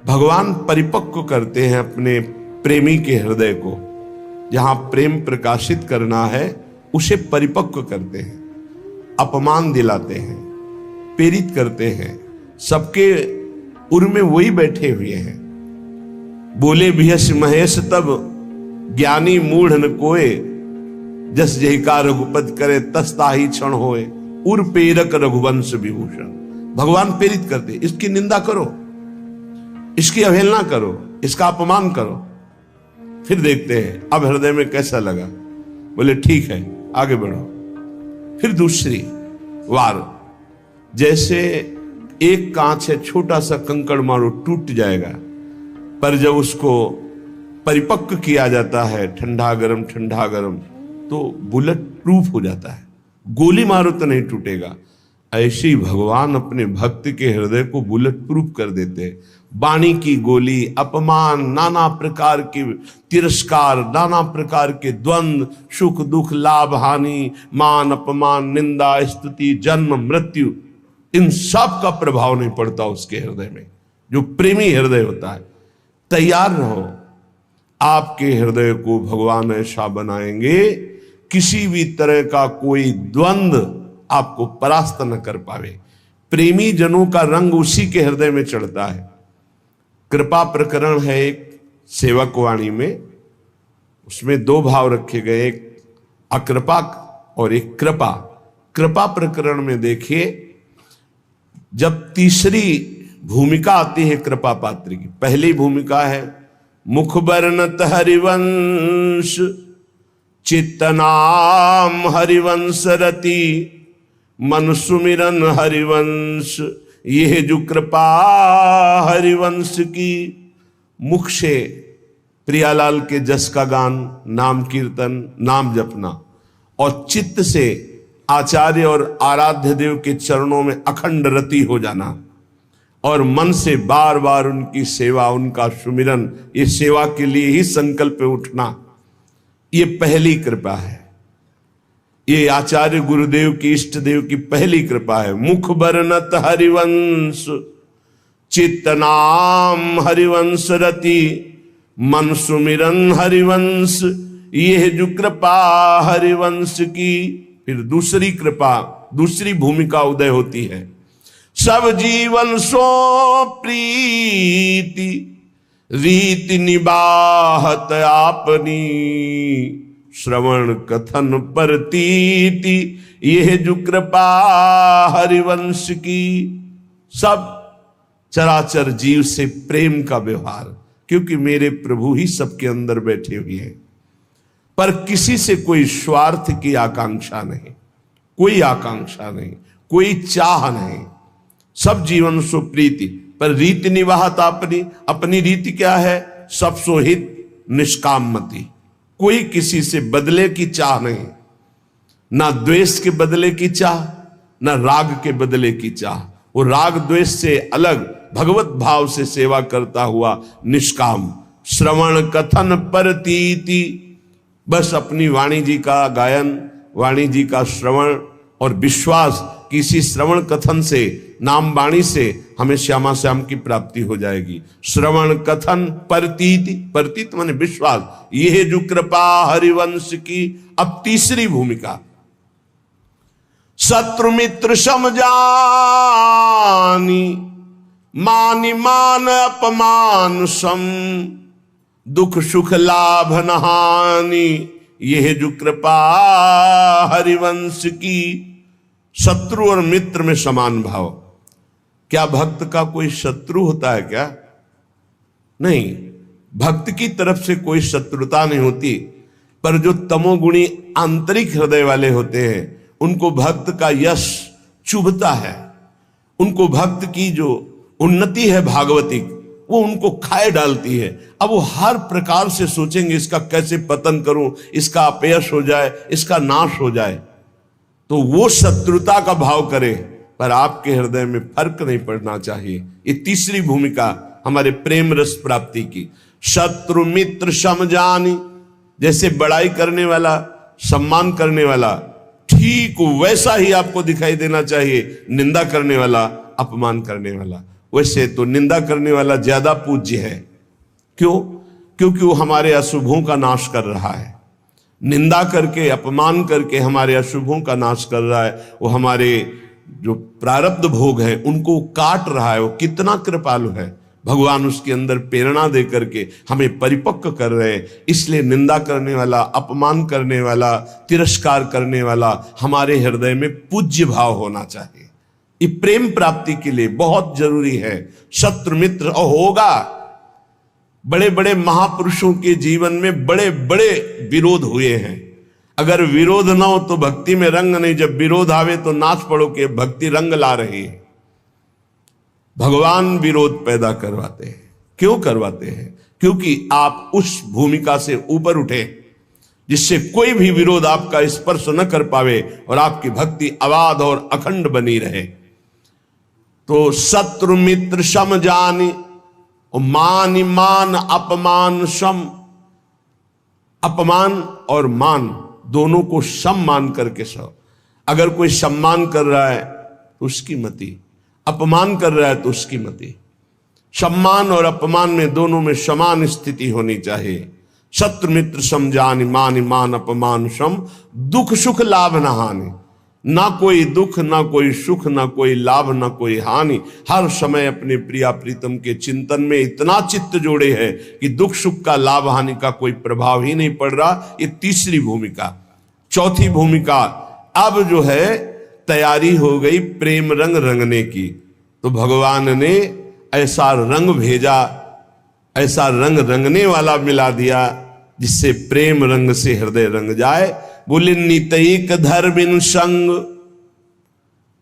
भगवान परिपक्व करते हैं अपने प्रेमी के हृदय को। जहां प्रेम प्रकाशित करना है उसे परिपक्व करते हैं, अपमान दिलाते हैं, प्रेरित करते हैं। सबके उर में वही बैठे हुए हैं। बोले भियस महेश तब ज्ञानी मूढ़ न कोय, जस जहिका रघुपति करे तस ताहि क्षण होए। उर प्रेरक रघुवंश विभूषण। भगवान प्रेरित करते, इसकी निंदा करो, इसकी अवहेलना करो, इसका अपमान करो, फिर देखते हैं अब हृदय में कैसा लगा। बोले ठीक है आगे बढ़ो। फिर दूसरी वार, जैसे एक कांच है, छोटा सा कंकड़ मारो टूट जाएगा, पर जब उसको परिपक्व किया जाता है, ठंडा गरम ठंडा गरम, तो बुलेट प्रूफ हो जाता है, गोली मारो तो नहीं टूटेगा। ऐसे ही भगवान अपने भक्त के हृदय को बुलेट प्रूफ कर देते हैं। वाणी की गोली, अपमान, नाना प्रकार के तिरस्कार, नाना प्रकार के द्वंद्व, सुख दुख, लाभ हानि, मान अपमान, निंदा स्तुति, जन्म मृत्यु, इन सब का प्रभाव नहीं पड़ता उसके हृदय में। जो प्रेमी हृदय होता है, तैयार रहो, आपके हृदय को भगवान ऐसा बनाएंगे किसी भी तरह का कोई द्वंद्व आपको परास्त न कर पावे। प्रेमी जनों का रंग उसी के हृदय में चढ़ता है। कृपा प्रकरण है एक सेवक वाणी में, उसमें दो भाव रखे गए, एक अकृपा और एक कृपा। कृपा प्रकरण में देखिए, जब तीसरी भूमिका आती है कृपा पात्र की, पहली भूमिका है मुख बरनत हरिवंश, चित्तनाम हरिवंश रति, मन सुमिरन हरिवंश, यह जो कृपा हरिवंश की। मुख से प्रियालाल के जस का गान, नाम कीर्तन, नाम जपना, और चित्त से आचार्य और आराध्य देव के चरणों में अखंड रति हो जाना, और मन से बार बार उनकी सेवा, उनका सुमिरन, ये सेवा के लिए ही संकल्प उठना, ये पहली कृपा है। ये आचार्य गुरुदेव की, इष्ट देव की पहली कृपा है। मुख बरनत हरिवंश, चित्तनाम हरिवंश रति, मन सुमिरन हरिवंश, यह जो कृपा हरिवंश की। फिर दूसरी कृपा, दूसरी भूमिका उदय होती है। सब जीवन सो प्रीति, रीति निबाहत आपनी, श्रवण कथन परतीति, यह जो कृपा हरिवंश की। सब चराचर जीव से प्रेम का व्यवहार, क्योंकि मेरे प्रभु ही सबके अंदर बैठे हुए हैं। पर किसी से कोई स्वार्थ की आकांक्षा नहीं, कोई आकांक्षा नहीं, कोई चाह नहीं। सब जीवन सो प्रीति, पर रीति निवाहत अपनी, अपनी रीति क्या है? सब सोहित निष्कामति। कोई किसी से बदले की चाह नहीं, ना द्वेष के बदले की चाह, ना राग के बदले की चाह। वो राग द्वेष से अलग भगवत भाव से सेवा करता हुआ निष्काम। श्रवण कथन परतीति, बस अपनी वाणी जी का गायन, वाणी जी का श्रवण और विश्वास, किसी श्रवण कथन से, नाम वाणी से हमें श्यामा श्याम की प्राप्ति हो जाएगी। श्रवण कथन परतीति, परतीत माने विश्वास, यह जो कृपा हरिवंश की। अब तीसरी भूमिका, शत्रु मित्र समझानी, मानि मान अपमान सम, दुख सुख लाभ न हानि, यह जो कृपा हरिवंश की। शत्रु और मित्र में समान भाव। क्या भक्त का कोई शत्रु होता है क्या? नहीं, भक्त की तरफ से कोई शत्रुता नहीं होती। पर जो तमोगुणी आंतरिक हृदय वाले होते हैं, उनको भक्त का यश चुभता है, उनको भक्त की जो उन्नति है भागवतिक, वो उनको खाए डालती है। अब वो हर प्रकार से सोचेंगे इसका कैसे पतन करूं, इसका अपयश हो जाए, इसका नाश हो जाए, तो वो शत्रुता का भाव करे। पर आपके हृदय में फर्क नहीं पड़ना चाहिए। ये तीसरी भूमिका हमारे प्रेम रस प्राप्ति की। शत्रु मित्र समझानी, जैसे बड़ाई करने वाला, सम्मान करने वाला, ठीक वैसा ही आपको दिखाई देना चाहिए निंदा करने वाला, अपमान करने वाला। वैसे तो निंदा करने वाला ज्यादा पूज्य है। क्यों? क्योंकि वो हमारे अशुभों का नाश कर रहा है। निंदा करके, अपमान करके हमारे अशुभों का नाश कर रहा है। वो हमारे जो प्रारब्ध भोग हैं उनको काट रहा है। वो कितना कृपालु है। भगवान उसके अंदर प्रेरणा दे करके हमें परिपक्व कर रहे हैं। इसलिए निंदा करने वाला, अपमान करने वाला, तिरस्कार करने वाला हमारे हृदय में पूज्य भाव होना चाहिए। ये प्रेम प्राप्ति के लिए बहुत जरूरी है। शत्रु मित्र और होगा। बड़े बड़े महापुरुषों के जीवन में बड़े बड़े विरोध हुए हैं। अगर विरोध ना हो तो भक्ति में रंग नहीं। जब विरोध आवे तो नाच पड़ो कि भक्ति रंग ला रही है। भगवान विरोध पैदा करवाते हैं। क्यों करवाते हैं? क्योंकि आप उस भूमिका से ऊपर उठे जिससे कोई भी विरोध आपका स्पर्श न कर पावे और आपकी भक्ति अबाध और अखंड बनी रहे। तो शत्रु मित्र सम जानी, मान मान अपमान सम। अपमान और मान दोनों को सम मान करके सो। अगर कोई सम्मान कर रहा है तो उसकी मति, अपमान कर रहा है तो उसकी मति। सम्मान और अपमान में दोनों में समान स्थिति होनी चाहिए। शत्रु मित्र सम जानि, मान मान अपमान सम। दुख सुख लाभ न हानि। ना कोई दुख, ना कोई सुख, ना कोई लाभ, ना कोई हानि। हर समय अपने प्रिया प्रीतम के चिंतन में इतना चित्त जोड़े हैं कि दुख सुख का, लाभ हानि का कोई प्रभाव ही नहीं पड़ रहा। ये तीसरी भूमिका। चौथी भूमिका अब जो है तैयारी हो गई प्रेम रंग रंगने की। तो भगवान ने ऐसा रंग भेजा, ऐसा रंग रंगने वाला मिला दिया जिससे प्रेम रंग से हृदय रंग जाए। बोले नितैक धर्मिन संग।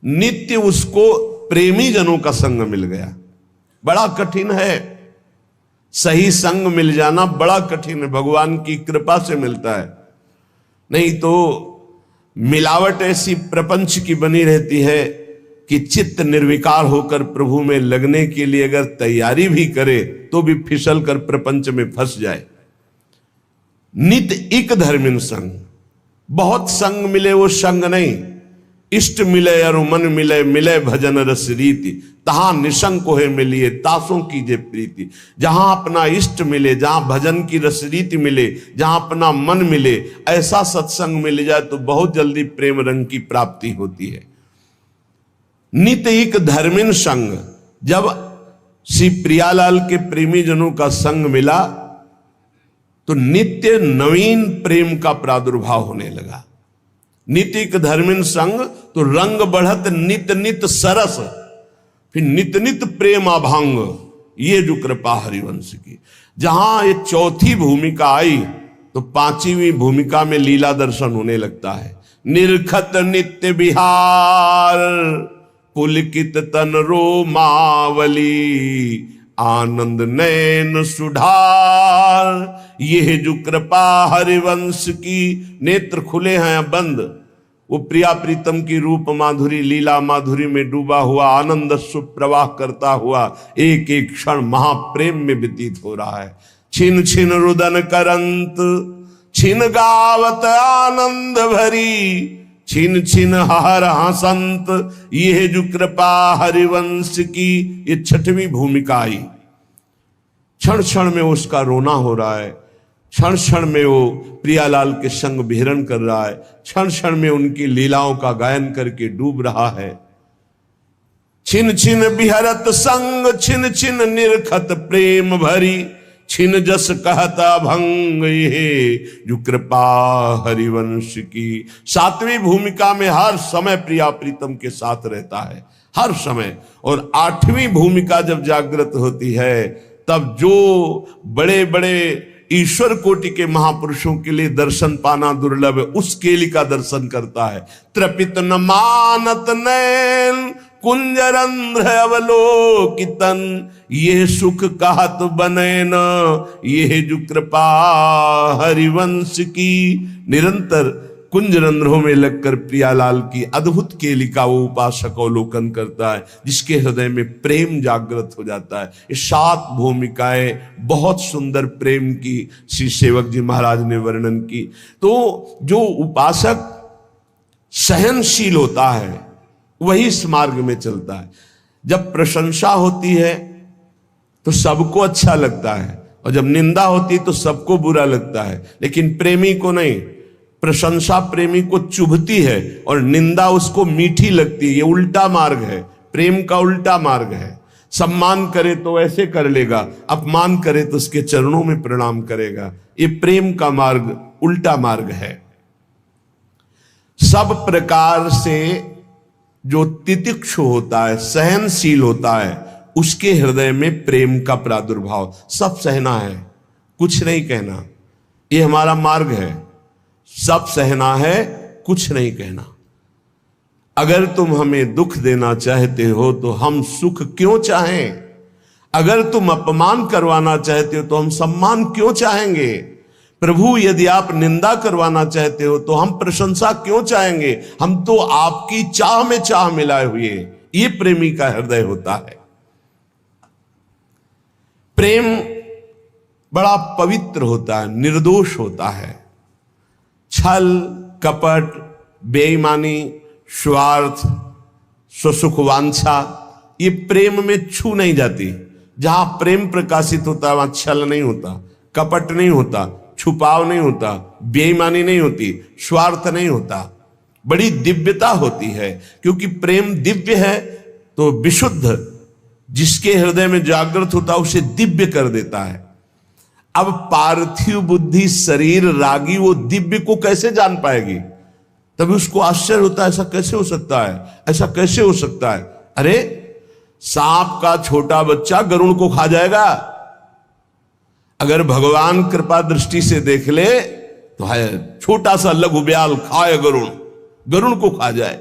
नित्य उसको प्रेमी जनों का संग मिल गया। बड़ा कठिन है, सही संग मिल जाना बड़ा कठिन है। भगवान की कृपा से मिलता है। नहीं तो मिलावट ऐसी प्रपंच की बनी रहती है कि चित्त निर्विकार होकर प्रभु में लगने के लिए अगर तैयारी भी करे तो भी फिसल कर प्रपंच में फंस जाए। नित इक धर्मिन संग। बहुत संग मिले वो संग नहीं। इष्ट मिले अरु मन मिले, मिले भजन रस रीति। तहां निसंग को है मिलिए, तासों कीजे प्रीति। जहां अपना इष्ट मिले, जहां भजन की रस रीति मिले, जहां अपना मन मिले, ऐसा सत्संग मिल जाए तो बहुत जल्दी प्रेम रंग की प्राप्ति होती है। नित एक धर्मिन संग। जब श्री प्रियालाल के प्रेमी जनों का संग मिला तो नित्य नवीन प्रेम का प्रादुर्भाव होने लगा। नितिक धर्मिन संग तो रंग बढ़त नित नित सरस। फिर नित नित प्रेम अभंग। ये जो कृपा हरिवंश की। जहां ये चौथी भूमिका आई तो पांचवी भूमिका में लीला दर्शन होने लगता है। निरखत नित्य विहार, पुलकित तन रोमावली, आनंद नैन सुधार। यह जो कृपा हरिवंश की। नेत्र खुले हैं बंद। वो प्रिया प्रीतम की रूप माधुरी, लीला माधुरी में डूबा हुआ, आनंद सुप्रवाह करता हुआ एक एक क्षण महाप्रेम में व्यतीत हो रहा है। छिन छिन रुदन करंत, छिन गावत आनंद भरी, छिन छिन हर हसंत। यह जो कृपा हरिवंश की। ये छठवीं भूमिका आई। क्षण क्षण में उसका रोना हो रहा है। क्षण क्षण में वो प्रियालाल के संग विहरण कर रहा है। क्षण क्षण में उनकी लीलाओं का गायन करके डूब रहा है। छिन छिन बिहरत संग, छिन छिन निरखत प्रेम भरी, छिन जस कहता भंग। ये जो कृपा हरिवंश की। सातवीं भूमिका में हर समय प्रिया प्रीतम के साथ रहता है, हर समय। और आठवीं भूमिका जब जागृत होती है तब जो बड़े बड़े ईश्वर कोटि के महापुरुषों के लिए दर्शन पाना दुर्लभ है, उस केली का दर्शन करता है। त्रपित न मानत नैन, कुंजरंध्र अवलोकितन। ये सुख कहत बने न, ये जो कृपा हरिवंश की। निरंतर कुंजरंध्रों में लगकर प्रियालाल की अद्भुत केली का वो उपासक अवलोकन करता है, जिसके हृदय में प्रेम जागृत हो जाता है। ये 7 भूमिकाएं बहुत सुंदर प्रेम की श्री सेवक जी महाराज ने वर्णन की। तो जो उपासक सहनशील होता है वही इस मार्ग में चलता है। जब प्रशंसा होती है तो सबको अच्छा लगता है, और जब निंदा होती है तो सबको बुरा लगता है। लेकिन प्रेमी को नहीं, प्रशंसा प्रेमी को चुभती है और निंदा उसको मीठी लगती है। ये उल्टा मार्ग है, प्रेम का उल्टा मार्ग है। सम्मान करे तो ऐसे कर लेगा, अपमान करे तो उसके चरणों में प्रणाम करेगा। ये प्रेम का मार्ग उल्टा मार्ग है। सब प्रकार से जो तितिक्षु होता है, सहनशील होता है, उसके हृदय में प्रेम का प्रादुर्भाव। सब सहना है, कुछ नहीं कहना, ये हमारा मार्ग है। सब सहना है, कुछ नहीं कहना। अगर तुम हमें दुख देना चाहते हो तो हम सुख क्यों चाहें? अगर तुम अपमान करवाना चाहते हो तो हम सम्मान क्यों चाहेंगे? प्रभु, यदि आप निंदा करवाना चाहते हो तो हम प्रशंसा क्यों चाहेंगे? हम तो आपकी चाह में चाह मिलाए हुए। ये प्रेमी का हृदय होता है। प्रेम बड़ा पवित्र होता है, निर्दोष होता है। छल, कपट, बेईमानी, स्वार्थ, स्वसुखवांछा, ये प्रेम में छू नहीं जाती। जहां प्रेम प्रकाशित होता है वहां छल नहीं होता, कपट नहीं होता, छुपाव नहीं होता, बेईमानी नहीं होती, स्वार्थ नहीं होता। बड़ी दिव्यता होती है, क्योंकि प्रेम दिव्य है तो विशुद्ध जिसके हृदय में जागृत होता है उसे दिव्य कर देता है। अब पार्थिव बुद्धि शरीर रागी वो दिव्य को कैसे जान पाएगी? तभी उसको आश्चर्य होता है, ऐसा कैसे हो सकता है, ऐसा कैसे हो सकता है? अरे सांप का छोटा बच्चा गरुड़ को खा जाएगा। अगर भगवान कृपा दृष्टि से देख ले तो है छोटा सा लघु ब्याल खाए गरुड़, गरुड़ को खा जाए।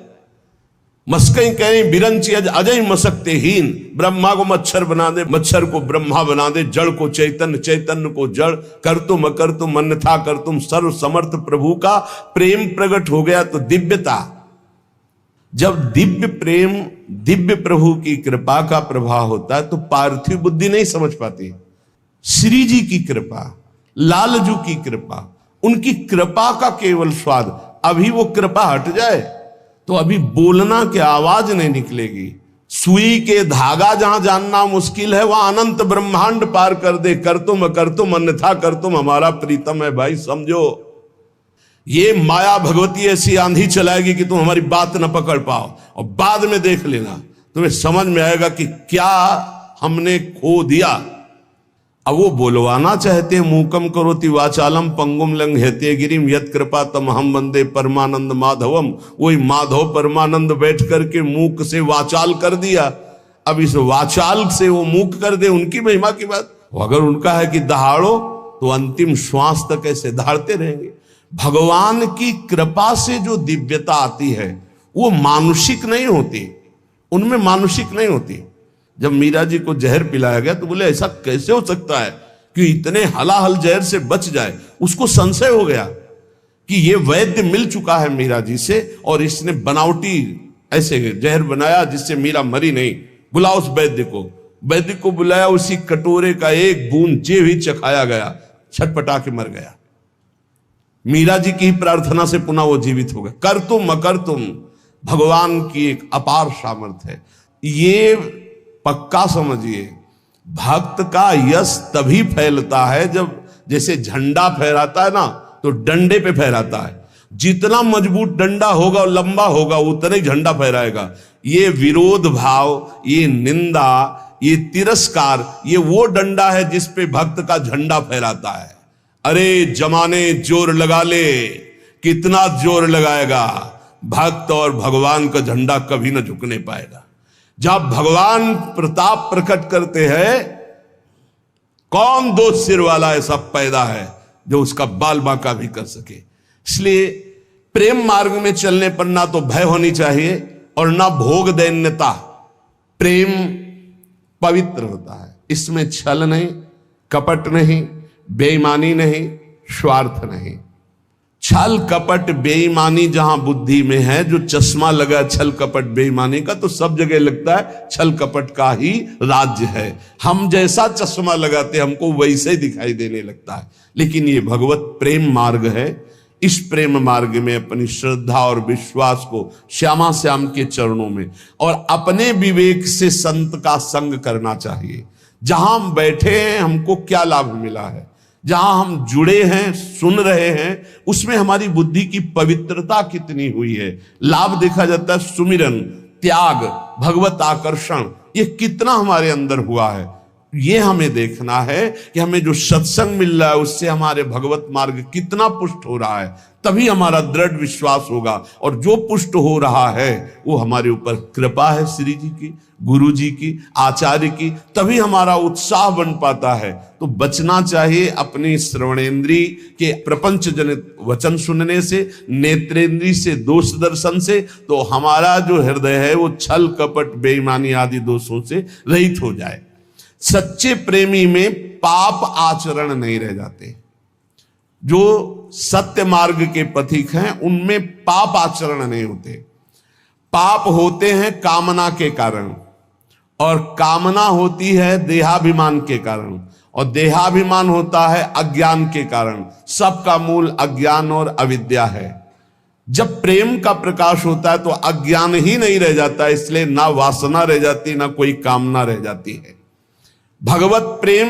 मस्कई कहें बिरंची अजय मसकते हीन, ब्रह्मा को मच्छर बना दे, मच्छर को ब्रह्मा बना दे, जड़ को चैतन्य, चैतन्य को जड़, कर तुम अकर तुम अन्यथा कर तुम। सर्व समर्थ प्रभु का प्रेम प्रकट हो गया तो दिव्यता। जब दिव्य प्रेम, दिव्य प्रभु की कृपा का प्रभाव होता है तो पार्थिव बुद्धि नहीं समझ पाती। श्री जी की कृपा, लालजू की कृपा, उनकी कृपा का केवल स्वाद। अभी वो कृपा हट जाए तो अभी बोलना की आवाज नहीं निकलेगी। सुई के धागा जहां जानना मुश्किल है वहां अनंत ब्रह्मांड पार कर दे। कर तुम अन्यथा कर तुम हमारा प्रीतम है। भाई समझो, ये माया भगवती ऐसी आंधी चलाएगी कि तुम हमारी बात न पकड़ पाओ, और बाद में देख लेना तुम्हें समझ में आएगा कि क्या हमने खो दिया। अब वो बोलवाना चाहते हैं, मूकम करोति वाचालम पंगुम लंघयते गिरिम यत् कृपा तमहम वंदे परमानंद माधवम। वही माधव परमानंद बैठ करके मूक से वाचाल कर दिया। अब इस वाचाल से वो मूक कर दे, उनकी महिमा की बात। अगर उनका है कि दहाड़ो तो अंतिम श्वास तक ऐसे दहाड़ते रहेंगे। भगवान की कृपा से जो दिव्यता आती है वो मानुषिक नहीं होती, उनमें मानुषिक नहीं होती। जब मीरा जी को जहर पिलाया गया तो बोले ऐसा कैसे हो सकता है कि इतने हलाहल जहर से बच जाए। उसको संशय हो गया कि ये वैद्य मिल चुका है मीरा जी से और इसने बनावटी ऐसे जहर बनाया जिससे मीरा मरी नहीं। बुला उस वैद्य को। वैद्य को बुलाया, उसी कटोरे का एक बूंद जे भी चखाया गया, छटपटा के मर गया। मीरा जी की प्रार्थना से पुनः वो जीवित हो गए। कर तुम अकर तुम, भगवान की एक अपार सामर्थ्य है। ये पक्का समझिए, भक्त का यश तभी फैलता है जब जैसे झंडा फहराता है ना तो डंडे पे फहराता है। जितना मजबूत डंडा होगा और लंबा होगा उतना ही झंडा फहराएगा। ये विरोध भाव, ये निंदा, ये तिरस्कार, ये वो डंडा है जिस पे भक्त का झंडा फहराता है। अरे जमाने जोर लगा ले, कितना जोर लगाएगा, भक्त और भगवान का झंडा कभी न झुकने पाएगा। जब भगवान प्रताप प्रकट करते हैं, कौन दो सिर वाला ऐसा पैदा है जो उसका बाल बांका भी कर सके। इसलिए प्रेम मार्ग में चलने पर ना तो भय होनी चाहिए और ना भोग दैन्यता। प्रेम पवित्र होता है, इसमें छल नहीं, कपट नहीं, बेईमानी नहीं, स्वार्थ नहीं। छल कपट बेईमानी जहां बुद्धि में है, जो चश्मा लगा छल कपट बेईमानी का, तो सब जगह लगता है छल कपट का ही राज्य है। हम जैसा चश्मा लगाते हमको वैसे ही दिखाई देने लगता है। लेकिन ये भगवत प्रेम मार्ग है, इस प्रेम मार्ग में अपनी श्रद्धा और विश्वास को श्यामा श्याम के चरणों में और अपने विवेक से संत का संग करना चाहिए। जहां हम बैठे हैं हमको क्या लाभ मिला है, जहां हम जुड़े हैं सुन रहे हैं उसमें हमारी बुद्धि की पवित्रता कितनी हुई है। लाभ देखा जाता है सुमिरन, त्याग, भगवत आकर्षण, ये कितना हमारे अंदर हुआ है। ये हमें देखना है कि हमें जो सत्संग मिल रहा है उससे हमारे भगवत मार्ग कितना पुष्ट हो रहा है, तभी हमारा दृढ़ विश्वास होगा। और जो पुष्ट हो रहा है वो हमारे ऊपर कृपा है श्री जी की, गुरु जी की, आचार्य की, तभी हमारा उत्साह बन पाता है। तो बचना चाहिए अपनी श्रवणेन्द्री के प्रपंच जनित वचन सुनने से, नेत्रेंद्री से दोष दर्शन से, तो हमारा जो हृदय है वो छल कपट बेईमानी आदि दोषों से रहित हो जाए। सच्चे प्रेमी में पाप आचरण नहीं रह जाते। जो सत्य मार्ग के पथिक हैं उनमें पाप आचरण नहीं होते। पाप होते हैं कामना के कारण, और कामना होती है देहाभिमान के कारण, और देहाभिमान होता है अज्ञान के कारण। सबका मूल अज्ञान और अविद्या है। जब प्रेम का प्रकाश होता है तो अज्ञान ही नहीं रह जाता, इसलिए ना वासना रह जाती ना कोई कामना रह जाती है। भगवत प्रेम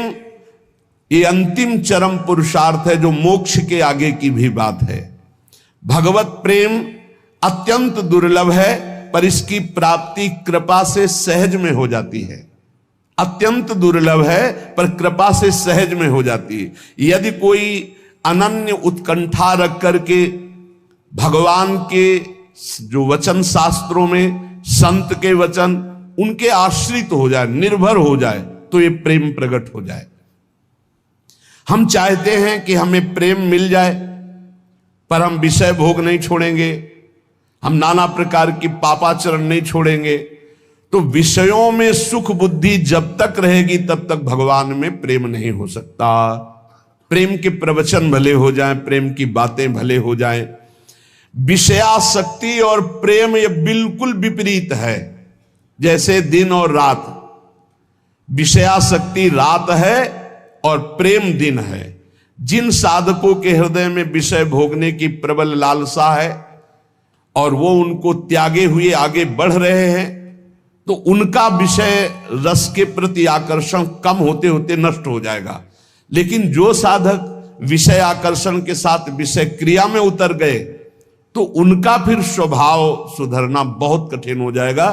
ये अंतिम चरम पुरुषार्थ है जो मोक्ष के आगे की भी बात है। भगवत प्रेम अत्यंत दुर्लभ है पर इसकी प्राप्ति कृपा से सहज में हो जाती है। अत्यंत दुर्लभ है पर कृपा से सहज में हो जाती है। यदि कोई अनन्य उत्कंठा रख करके भगवान के जो वचन शास्त्रों में, संत के वचन उनके आश्रित हो जाए, निर्भर हो जाए, तो ये प्रेम प्रकट हो जाए। हम चाहते हैं कि हमें प्रेम मिल जाए पर हम विषय भोग नहीं छोड़ेंगे, हम नाना प्रकार की पापाचरण नहीं छोड़ेंगे। तो विषयों में सुख बुद्धि जब तक रहेगी तब तक भगवान में प्रेम नहीं हो सकता। प्रेम के प्रवचन भले हो जाएं, प्रेम की बातें भले हो जाएं, विषयासक्ति और प्रेम ये बिल्कुल विपरीत है। जैसे दिन और रात, विषयासक्ति रात है और प्रेम दिन है। जिन साधकों के हृदय में विषय भोगने की प्रबल लालसा है और वो उनको त्यागे हुए आगे बढ़ रहे हैं, तो उनका विषय रस के प्रति आकर्षण कम होते होते नष्ट हो जाएगा। लेकिन जो साधक विषय आकर्षण के साथ विषय क्रिया में उतर गए तो उनका फिर स्वभाव सुधरना बहुत कठिन हो जाएगा।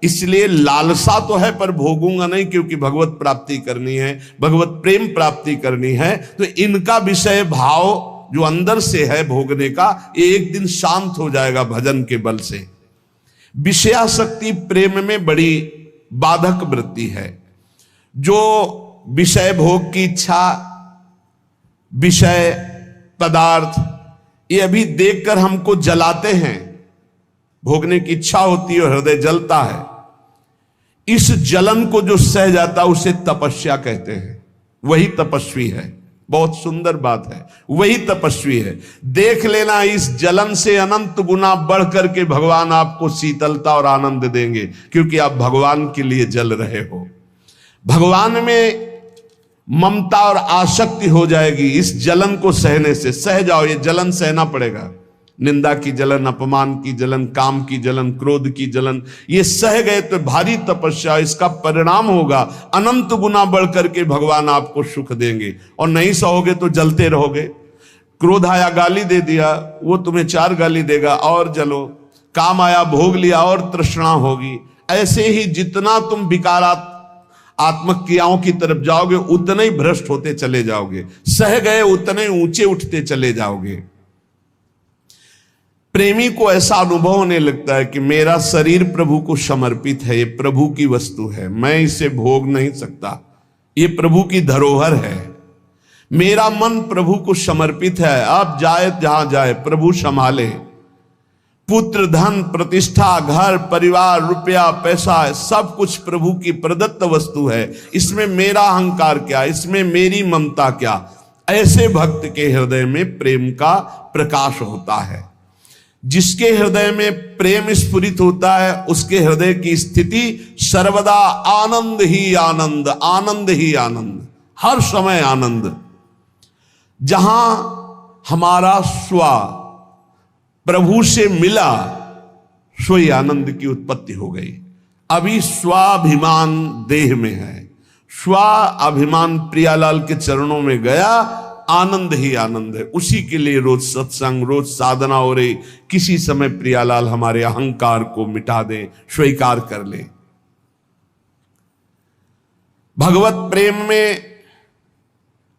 इसलिए लालसा तो है पर भोगूंगा नहीं, क्योंकि भगवत प्राप्ति करनी है, भगवत प्रेम प्राप्ति करनी है। तो इनका विषय भाव जो अंदर से है भोगने का, एक दिन शांत हो जाएगा भजन के बल से। विषयासक्ति प्रेम में बड़ी बाधक वृत्ति है। जो विषय भोग की इच्छा, विषय पदार्थ ये अभी देखकर हमको जलाते हैं, भोगने की इच्छा होती है और हृदय जलता है। इस जलन को जो सह जाता उसे तपस्या कहते हैं। वही तपस्वी है। बहुत सुंदर बात है, वही तपस्वी है। देख लेना, इस जलन से अनंत गुना बढ़ करके भगवान आपको शीतलता और आनंद देंगे, क्योंकि आप भगवान के लिए जल रहे हो। भगवान में ममता और आसक्ति हो जाएगी इस जलन को सहने से। सह जाओ, ये जलन सहना पड़ेगा। निंदा की जलन, अपमान की जलन, काम की जलन, क्रोध की जलन, ये सह गए तो भारी तपस्या, इसका परिणाम होगा अनंत गुना बढ़ करके भगवान आपको सुख देंगे। और नहीं सहोगे तो जलते रहोगे। क्रोध आया, गाली दे दिया, वो तुम्हें 4 गाली देगा और जलो। काम आया, भोग लिया और तृष्णा होगी। ऐसे ही जितना तुम विकारात्मक आत्मक क्रियाओं की तरफ जाओगे उतने ही भ्रष्ट होते चले जाओगे। सह गए उतने ऊंचे उठते चले जाओगे। प्रेमी को ऐसा अनुभव होने लगता है कि मेरा शरीर प्रभु को समर्पित है, ये प्रभु की वस्तु है, मैं इसे भोग नहीं सकता, ये प्रभु की धरोहर है। मेरा मन प्रभु को समर्पित है, अब जाए जहां जाए प्रभु संभाले। पुत्र, धन, प्रतिष्ठा, घर, परिवार, रुपया, पैसा, सब कुछ प्रभु की प्रदत्त वस्तु है। इसमें मेरा अहंकार क्या, इसमें मेरी ममता क्या। ऐसे भक्त के हृदय में प्रेम का प्रकाश होता है। जिसके हृदय में प्रेम स्फुरित होता है उसके हृदय की स्थिति सर्वदा आनंद ही आनंद, आनंद ही आनंद, हर समय आनंद। जहां हमारा स्व प्रभु से मिला, सोई आनंद की उत्पत्ति हो गई। अभी स्वाभिमान देह में है, स्वाभिमान प्रियालाल के चरणों में गया, आनंद ही आनंद है। उसी के लिए रोज सत्संग, रोज साधना हो रही। किसी समय प्रियालाल हमारे अहंकार को मिटा दे, स्वीकार कर ले। भगवत प्रेम में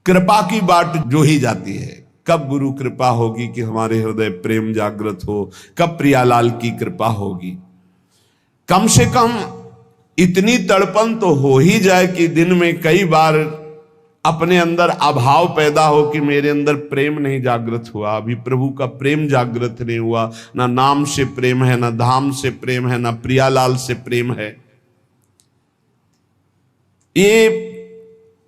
कृपा की बाट जो ही जाती है। कब गुरु कृपा होगी कि हमारे हृदय प्रेम जागृत हो, कब प्रियालाल की कृपा होगी। कम से कम इतनी तड़पन तो हो ही जाए कि दिन में कई बार अपने अंदर अभाव पैदा हो कि मेरे अंदर प्रेम नहीं जागृत हुआ, अभी प्रभु का प्रेम जागृत नहीं हुआ। ना नाम से प्रेम है, ना धाम से प्रेम है, ना प्रियालाल से प्रेम है। ये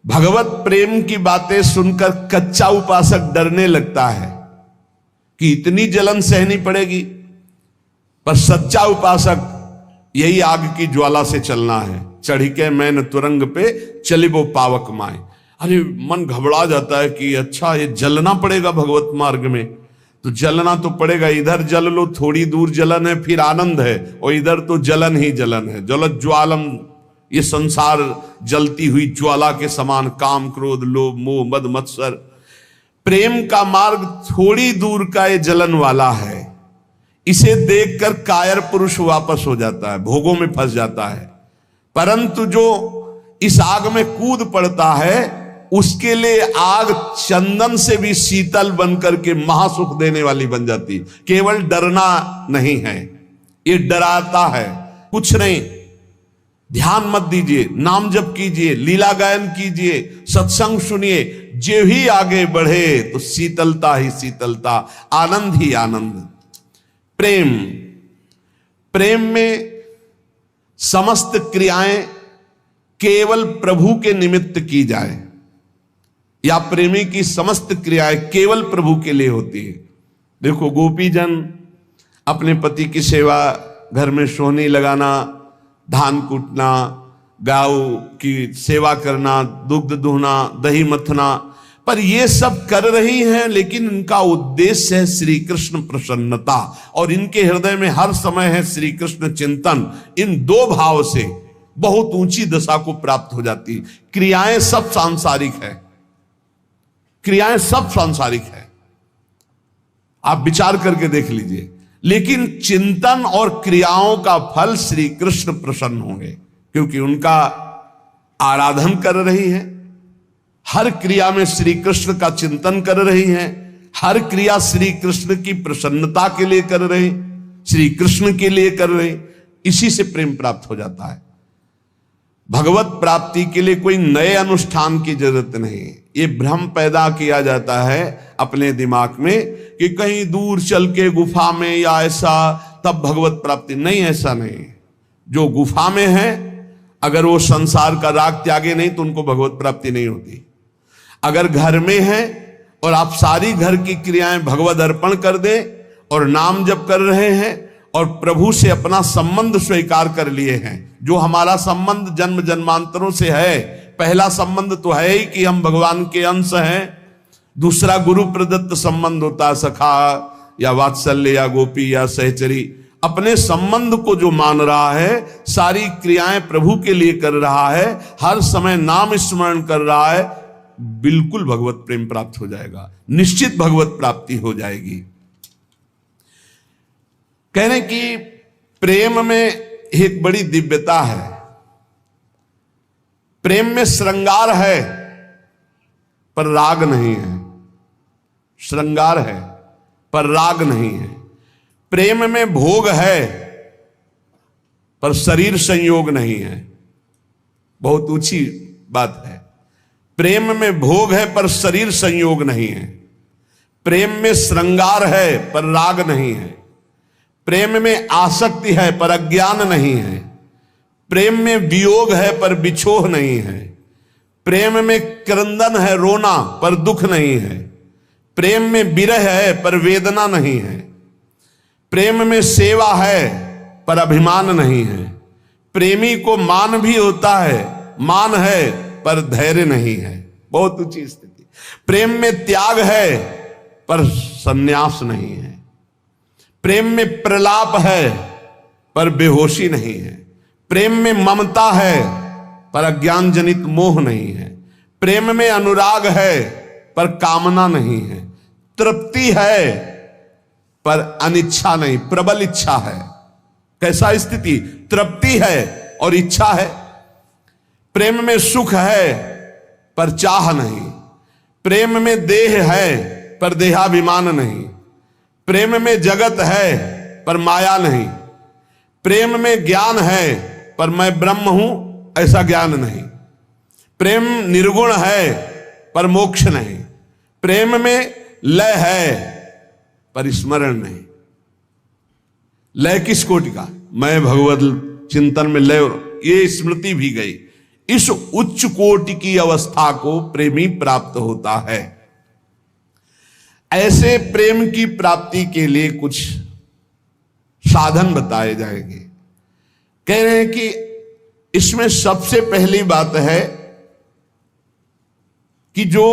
भगवत प्रेम की बातें सुनकर कच्चा उपासक डरने लगता है कि इतनी जलन सहनी पड़ेगी, पर सच्चा उपासक यही आग की ज्वाला से चलना है। चढ़ी के मैन तुरंग पे चली वो पावक माए। अरे मन घबरा जाता है कि अच्छा ये जलना पड़ेगा भगवत मार्ग में, तो जलना तो पड़ेगा। इधर जल लो, थोड़ी दूर जलन है फिर आनंद है, और इधर तो जलन ही जलन है। जलत ज्वालम, ये संसार जलती हुई ज्वाला के समान, काम क्रोध लोभ मोह मद मत्सर। प्रेम का मार्ग थोड़ी दूर का ये जलन वाला है। इसे देखकर कायर पुरुष वापस हो जाता है, भोगों में फंस जाता है। परंतु जो इस आग में कूद पड़ता है, उसके लिए आग चंदन से भी शीतल बनकर के महासुख देने वाली बन जाती। केवल डरना नहीं है, ये डराता है कुछ नहीं। ध्यान मत दीजिए, नाम जप कीजिए, लीला गायन कीजिए, सत्संग सुनिए। जो ही आगे बढ़े तो शीतलता ही शीतलता, आनंद ही आनंद। प्रेम, प्रेम में समस्त क्रियाएं केवल प्रभु के निमित्त की जाए, या प्रेमी की समस्त क्रियाएं केवल प्रभु के लिए होती है। देखो, गोपी जन अपने पति की सेवा, घर में सोहनी लगाना, धान कूटना, गाय की सेवा करना, दुग्ध दुहना, दही मथना, पर ये सब कर रही हैं, लेकिन इनका उद्देश्य है श्री कृष्ण प्रसन्नता, और इनके हृदय में हर समय है श्री कृष्ण चिंतन। इन दो भाव से बहुत ऊंची दशा को प्राप्त हो जाती। क्रियाएं सब सांसारिक है, क्रियाएं सब सांसारिक है, आप विचार करके देख लीजिए। लेकिन चिंतन और क्रियाओं का फल श्री कृष्ण प्रसन्न होंगे, क्योंकि उनका आराधन कर रही है। हर क्रिया में श्री कृष्ण का चिंतन कर रही है, हर क्रिया श्री कृष्ण की प्रसन्नता के लिए कर रहे, श्री कृष्ण के लिए कर रहे। इसी से प्रेम प्राप्त हो जाता है। भगवत प्राप्ति के लिए कोई नए अनुष्ठान की जरूरत नहीं। ये भ्रम पैदा किया जाता है अपने दिमाग में कि कहीं दूर चल के गुफा में या ऐसा तब भगवत प्राप्ति। नहीं, ऐसा नहीं। जो गुफा में है, अगर वो संसार का राग त्यागे नहीं तो उनको भगवत प्राप्ति नहीं होती। अगर घर में है और आप सारी घर की क्रियाएं भगवत अर्पण कर दे और नाम जप कर रहे हैं और प्रभु से अपना संबंध स्वीकार कर लिए हैं, जो हमारा संबंध जन्म जन्मांतरों से है। पहला संबंध तो है ही कि हम भगवान के अंश हैं। दूसरा गुरु प्रदत्त संबंध होता है, सखा या वात्सल्य या गोपी या सहचरी। अपने संबंध को जो मान रहा है, सारी क्रियाएं प्रभु के लिए कर रहा है, हर समय नाम स्मरण कर रहा है, बिल्कुल भगवत प्रेम प्राप्त हो जाएगा, निश्चित भगवत प्राप्ति हो जाएगी। कहने की प्रेम में एक बड़ी दिव्यता है। प्रेम में श्रृंगार है पर राग नहीं है, श्रृंगार है पर राग नहीं है। प्रेम में भोग है पर शरीर संयोग नहीं है। बहुत ऊंची बात है। प्रेम में भोग है पर शरीर संयोग नहीं है। प्रेम में श्रृंगार है पर राग नहीं है। प्रेम में आसक्ति है पर अज्ञान नहीं है। प्रेम में वियोग है पर बिछोह नहीं है। प्रेम में क्रंदन है, रोना, पर दुख नहीं है। प्रेम में विरह है पर वेदना नहीं है। प्रेम में सेवा है पर अभिमान नहीं है। प्रेमी को मान भी होता है, मान है पर धैर्य नहीं है। बहुत ऊंची स्थिति। प्रेम में त्याग है पर संन्यास नहीं है। प्रेम में प्रलाप है पर बेहोशी नहीं है, प्रेम में ममता है पर अज्ञान जनित मोह नहीं है, प्रेम में अनुराग है पर कामना नहीं है, तृप्ति है पर अनिच्छा नहीं, प्रबल इच्छा है। कैसा स्थिति? तृप्ति है और इच्छा है। प्रेम में सुख है पर चाह नहीं, प्रेम में देह है पर देहाभिमान नहीं, प्रेम में जगत है पर माया नहीं, प्रेम में ज्ञान है पर मैं ब्रह्म हूं ऐसा ज्ञान नहीं, प्रेम निर्गुण है पर मोक्ष नहीं, प्रेम में लय है पर स्मरण नहीं। लय किस कोटि का? मैं भगवत चिंतन में लय, ये स्मृति भी गई। इस उच्च कोटि की अवस्था को प्रेमी प्राप्त होता है। ऐसे प्रेम की प्राप्ति के लिए कुछ साधन बताए जाएंगे। कह रहे हैं कि इसमें सबसे पहली बात है कि जो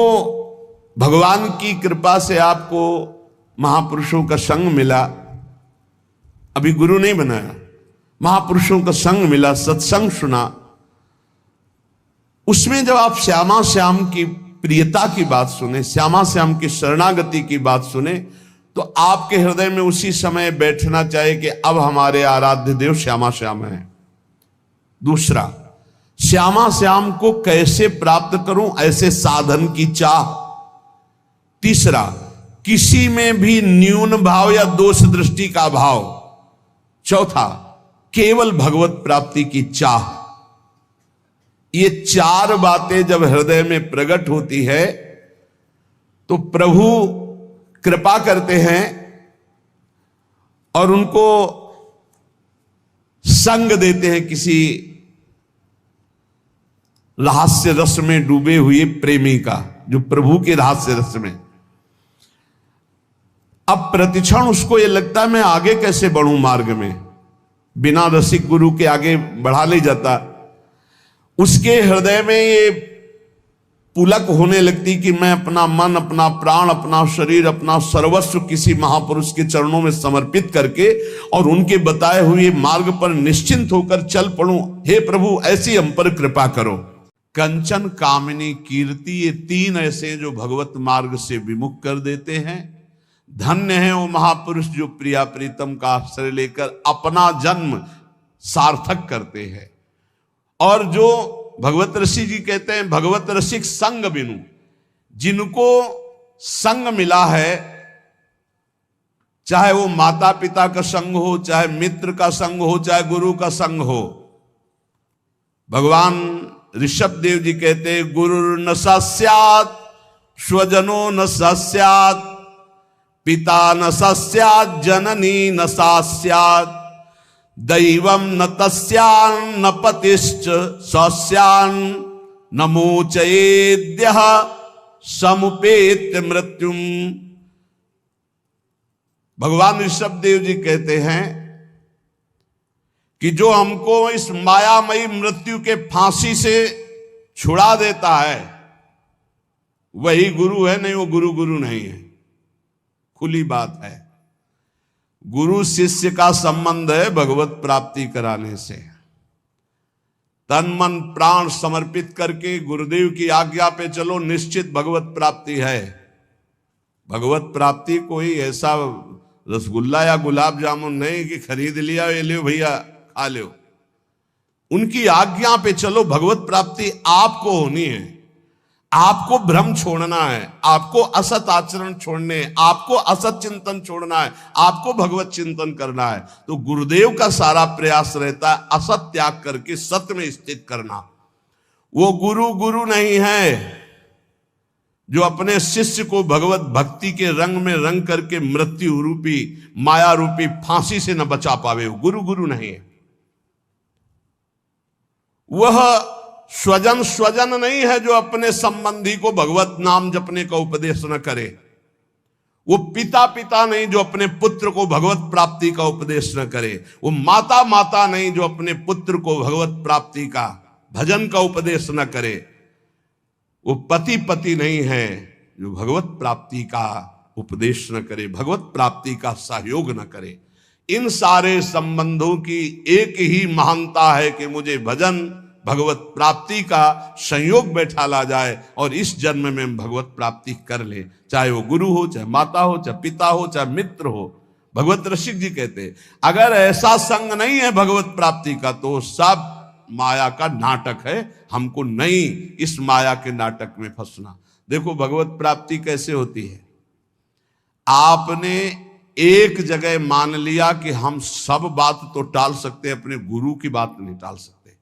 भगवान की कृपा से आपको महापुरुषों का संग मिला, अभी गुरु नहीं बनाया, महापुरुषों का संग मिला, सत्संग सुना, उसमें जब आप श्यामा श्याम की प्रियता की बात सुने, श्यामा श्याम की शरणागति की बात सुने, तो आपके हृदय में उसी समय बैठना चाहिए कि अब हमारे आराध्य देव श्यामा श्याम है। दूसरा, श्यामा श्याम को कैसे प्राप्त करूं, ऐसे साधन की चाह। तीसरा, किसी में भी न्यून भाव या दोष दृष्टि का भाव। चौथा, केवल भगवत प्राप्ति की चाह। ये चार बातें जब हृदय में प्रकट होती है तो प्रभु कृपा करते हैं और उनको संग देते हैं किसी रहस्य रस में डूबे हुए प्रेमी का, जो प्रभु के रहस्य रस में। अब प्रतिक्षण उसको यह लगता है मैं आगे कैसे बढ़ूं मार्ग में, बिना रसिक गुरु के आगे बढ़ा नहीं जाता। उसके हृदय में ये पुलक होने लगती कि मैं अपना मन, अपना प्राण, अपना शरीर, अपना सर्वस्व किसी महापुरुष के चरणों में समर्पित करके और उनके बताए हुए मार्ग पर निश्चिंत होकर चल पड़ूं। हे प्रभु, ऐसी हम पर कृपा करो। कंचन, कामिनी, कीर्ति, ये तीन ऐसे जो भगवत मार्ग से विमुख कर देते हैं। धन्य है वो महापुरुष जो प्रिया प्रीतम का आश्रय लेकर अपना जन्म सार्थक करते हैं। और जो भगवत ऋषि जी कहते हैं भगवत रसिक संग बिनु, जिनको संग मिला है, चाहे वो माता पिता का संग हो, चाहे मित्र का संग हो, चाहे गुरु का संग हो। भगवान ऋषभ देव जी कहते हैं गुरु न सस्यात् स्वजनो न सस्यात्, पिता न सस्यात् जननी न सस्यात्, दैवम न तस्यान् न पतिश्च सस्यान् न मोचयेद्यः समुपेत्य मृत्युम। भगवान ऋषभ देव जी कहते हैं कि जो हमको इस मायामयी मृत्यु के फांसी से छुड़ा देता है वही गुरु है, नहीं वो गुरु नहीं है। खुली बात है, गुरु शिष्य का संबंध है भगवत प्राप्ति कराने से। तन मन प्राण समर्पित करके गुरुदेव की आज्ञा पे चलो, निश्चित भगवत प्राप्ति है। भगवत प्राप्ति कोई ऐसा रसगुल्ला या गुलाब जामुन नहीं कि खरीद लिया, ये लो भैया खा लो। उनकी आज्ञा पे चलो, भगवत प्राप्ति आपको होनी है। आपको भ्रम छोड़ना है, आपको असत आचरण छोड़ने, आपको असत चिंतन छोड़ना है, आपको भगवत चिंतन करना है। तो गुरुदेव का सारा प्रयास रहता है असत त्याग करके सत्य में स्थित करना। वो गुरु नहीं है जो अपने शिष्य को भगवत भक्ति के रंग में रंग करके मृत्यु रूपी माया रूपी फांसी से न बचा पावे। वो गुरु नहीं है। वह स्वजन नहीं है जो अपने संबंधी को भगवत नाम जपने का उपदेश न करे। वो पिता नहीं जो अपने पुत्र को भगवत प्राप्ति का उपदेश न करे। वो माता नहीं जो अपने पुत्र को भगवत प्राप्ति का भजन का उपदेश न करे। वो पति नहीं है जो भगवत प्राप्ति का उपदेश न करे, भगवत प्राप्ति का सहयोग न करे। इन सारे संबंधों की एक ही महानता है कि मुझे भजन भगवत प्राप्ति का संयोग बैठा ला जाए और इस जन्म में हम भगवत प्राप्ति कर ले, चाहे वो गुरु हो, चाहे माता हो, चाहे पिता हो, चाहे मित्र हो। भगवत रसिक जी कहते हैं अगर ऐसा संग नहीं है भगवत प्राप्ति का तो सब माया का नाटक है, हमको नहीं इस माया के नाटक में फंसना। देखो भगवत प्राप्ति कैसे होती है, आपने एक जगह मान लिया कि हम सब बात तो टाल सकते हैं, अपने गुरु की बात नहीं टाल सकते।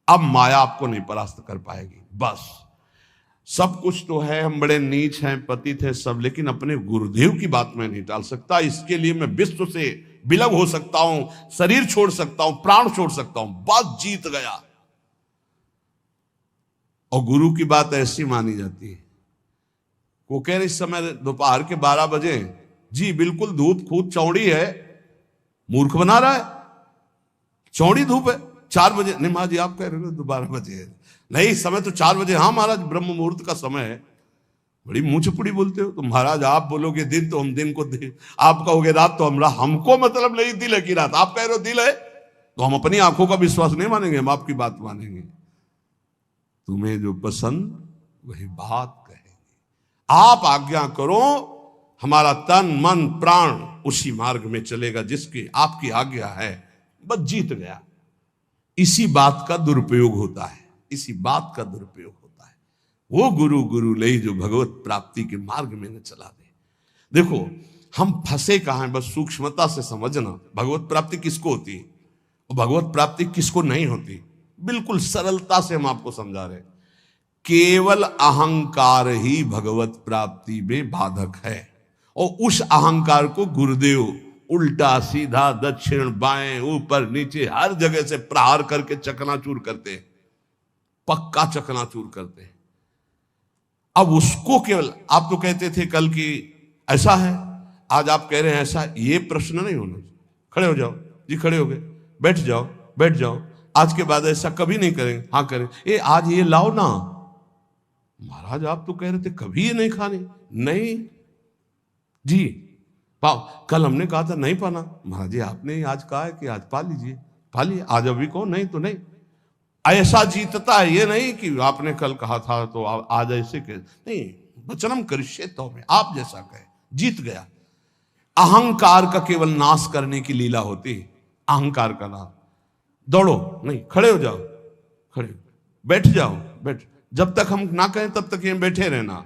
अब माया आपको नहीं परास्त कर पाएगी। बस सब कुछ तो है, हम बड़े नीच हैं, पतित हैं सब, लेकिन अपने गुरुदेव की बात मैं नहीं टाल सकता। इसके लिए मैं विश्व से विलग हो सकता हूं, शरीर छोड़ सकता हूं, प्राण छोड़ सकता हूं, बस जीत गया। और गुरु की बात ऐसी मानी जाती है। वो कह रहे इस समय दोपहर के 12 बजे, जी बिल्कुल धूप खूब चौड़ी है, मूर्ख बना रहा है, चौड़ी धूप है। 4 बजे नहीं महाराज जी आप कह रहे हो 12 बजे है, नहीं समय तो 4 बजे। हाँ महाराज ब्रह्म मुहूर्त का समय है। बड़ी मुंह चुपड़ी बोलते हो तो महाराज, आप बोलोगे दिन तो हम दिन को दिन, आप कहोगे रात तो हम रात, हमको मतलब नहीं दिल है कि रात। आप कह रहे हो दिल है तो हम अपनी आंखों का विश्वास नहीं मानेंगे, हम आपकी बात मानेंगे। तुम्हें जो पसंद वही बात कहेंगे। आप आज्ञा करो, हमारा तन मन प्राण उसी मार्ग में चलेगा जिसकी आपकी आज्ञा है, बस जीत गया। इसी बात का दुरुपयोग होता है, इसी बात का दुरुपयोग होता है। वो गुरु गुरु ले जो भगवत प्राप्ति के मार्ग में न चला दे। देखो हम फंसे कहां हैं, बस सूक्ष्मता से समझना। भगवत प्राप्ति किसको होती है और भगवत प्राप्ति किसको नहीं होती, बिल्कुल सरलता से हम आपको समझा रहे। केवल अहंकार ही भगवत प्राप्ति में बाधक है, और उस अहंकार को गुरुदेव उल्टा सीधा दक्षिण बाएं ऊपर नीचे हर जगह से प्रहार करके चकनाचूर करते हैं, पक्का चकनाचूर करते हैं। अब उसको केवल, आप तो कहते थे कल की ऐसा है, आज आप कह रहे हैं ऐसा। ये प्रश्न नहीं होना। खड़े हो जाओ जी, खड़े हो गए, बैठ जाओ बैठ जाओ। आज के बाद ऐसा कभी नहीं करेंगे। हाँ करें, ये आज ये लाओ ना। महाराज आप तो कह रहे थे कभी ये नहीं खाने। नहीं जी पाओ, कल हमने कहा था नहीं पाना। महाराज जी आपने आज कहा है कि आज पा लीजिए, पा लिए, आज अभी कहो नहीं तो नहीं। ऐसा जीतता है, ये नहीं कि आपने कल कहा था तो आज ऐसे कह, नहीं, वचनम करिष्ये तो में आप जैसा कहे, जीत गया। अहंकार का केवल नाश करने की लीला होती है, अहंकार का नाश। दौड़ो नहीं, खड़े हो जाओ, खड़े बैठ जाओ, बैठ। जब तक हम ना कहें तब तक ये बैठे रहना,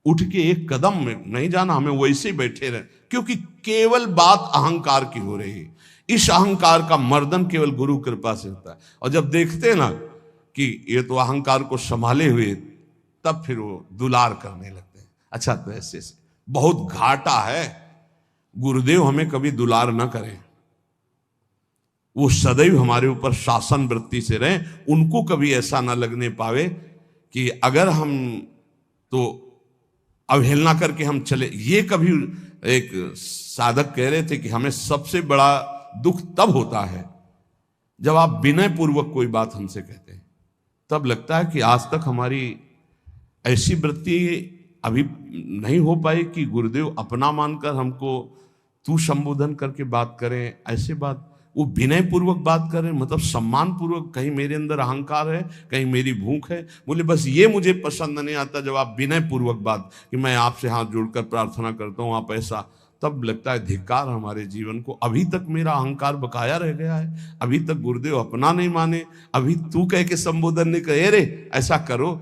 उठ के एक कदम में नहीं जाना, हमें वैसे ही बैठे रहे, क्योंकि केवल बात अहंकार की हो रही है। इस अहंकार का मर्दन केवल गुरु कृपा से होता है। और जब देखते हैं ना कि ये तो अहंकार को संभाले हुए, तब फिर वो दुलार करने लगते हैं। अच्छा तो ऐसे से बहुत घाटा है, गुरुदेव हमें कभी दुलार ना करें, वो सदैव हमारे ऊपर शासन वृत्ति से रहे। उनको कभी ऐसा ना लगने पावे कि अगर हम तो अवहेलना करके हम चले। ये कभी एक साधक कह रहे थे कि हमें सबसे बड़ा दुख तब होता है जब आप विनय पूर्वक कोई बात हमसे कहते हैं, तब लगता है कि आज तक हमारी ऐसी वृत्ति अभी नहीं हो पाई कि गुरुदेव अपना मानकर हमको तू संबोधन करके बात करें। ऐसे बात वो विनय पूर्वक बात करें, मतलब सम्मान पूर्वक। कहीं मेरे अंदर अहंकार है, कहीं मेरी भूख है। बोले बस ये मुझे पसंद नहीं आता जब आप विनय पूर्वक बात, कि मैं आपसे हाथ जोड़कर प्रार्थना करता हूँ आप ऐसा, तब लगता है धिक्कार हमारे जीवन को। अभी तक मेरा अहंकार बकाया रह गया है, अभी तक गुरुदेव अपना नहीं माने, अभी तू कह के संबोधन नहीं करे, अरे ऐसा करो।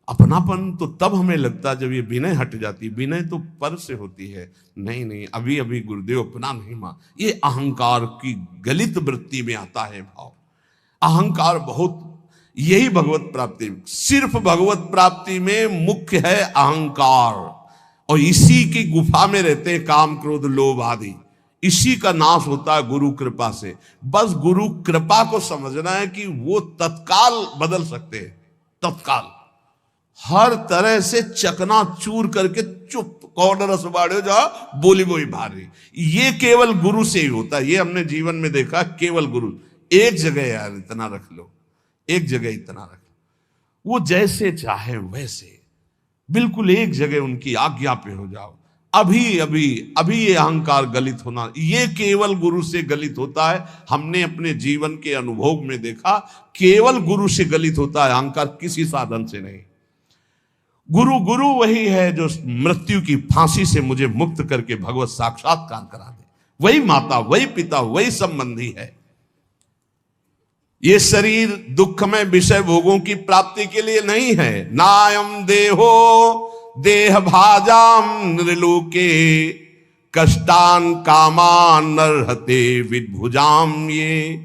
अपनापन तो तब हमें लगता है जब ये विनय हट जाती। विनय तो पर से होती है, नहीं नहीं अभी अभी गुरुदेव अपना नहीं मान। ये अहंकार की गलित वृत्ति में आता है भाव। अहंकार बहुत, यही भगवत प्राप्ति, सिर्फ भगवत प्राप्ति में मुख्य है अहंकार, और इसी की गुफा में रहते हैं काम क्रोध लोभ आदि। इसी का नाश होता है गुरु कृपा से। बस गुरु कृपा को समझना है कि वो तत्काल बदल सकते हैं, तत्काल हर तरह से चकनाचूर करके चुप कौन रस बाड़े जा बोली बोई भारी। ये केवल गुरु से ही होता है। ये हमने जीवन में देखा, केवल गुरु। एक जगह यार इतना रख लो, एक जगह इतना रख लो, वो जैसे चाहे वैसे। बिल्कुल एक जगह उनकी आज्ञा पे हो जाओ। अभी अभी अभी ये अहंकार गलित होना, ये केवल गुरु से गलित होता है। हमने अपने जीवन के अनुभव में देखा, केवल गुरु से गलित होता है अहंकार, किसी साधन से नहीं। गुरु वही है जो मृत्यु की फांसी से मुझे मुक्त करके भगवत साक्षात्कार करा दे। वही माता, वही पिता, वही संबंधी है। ये शरीर दुखमय विषय भोगों की प्राप्ति के लिए नहीं है। नायम देहो देह भाजाम नृलोके कष्टान कामान नरहते विद्भुजाम ये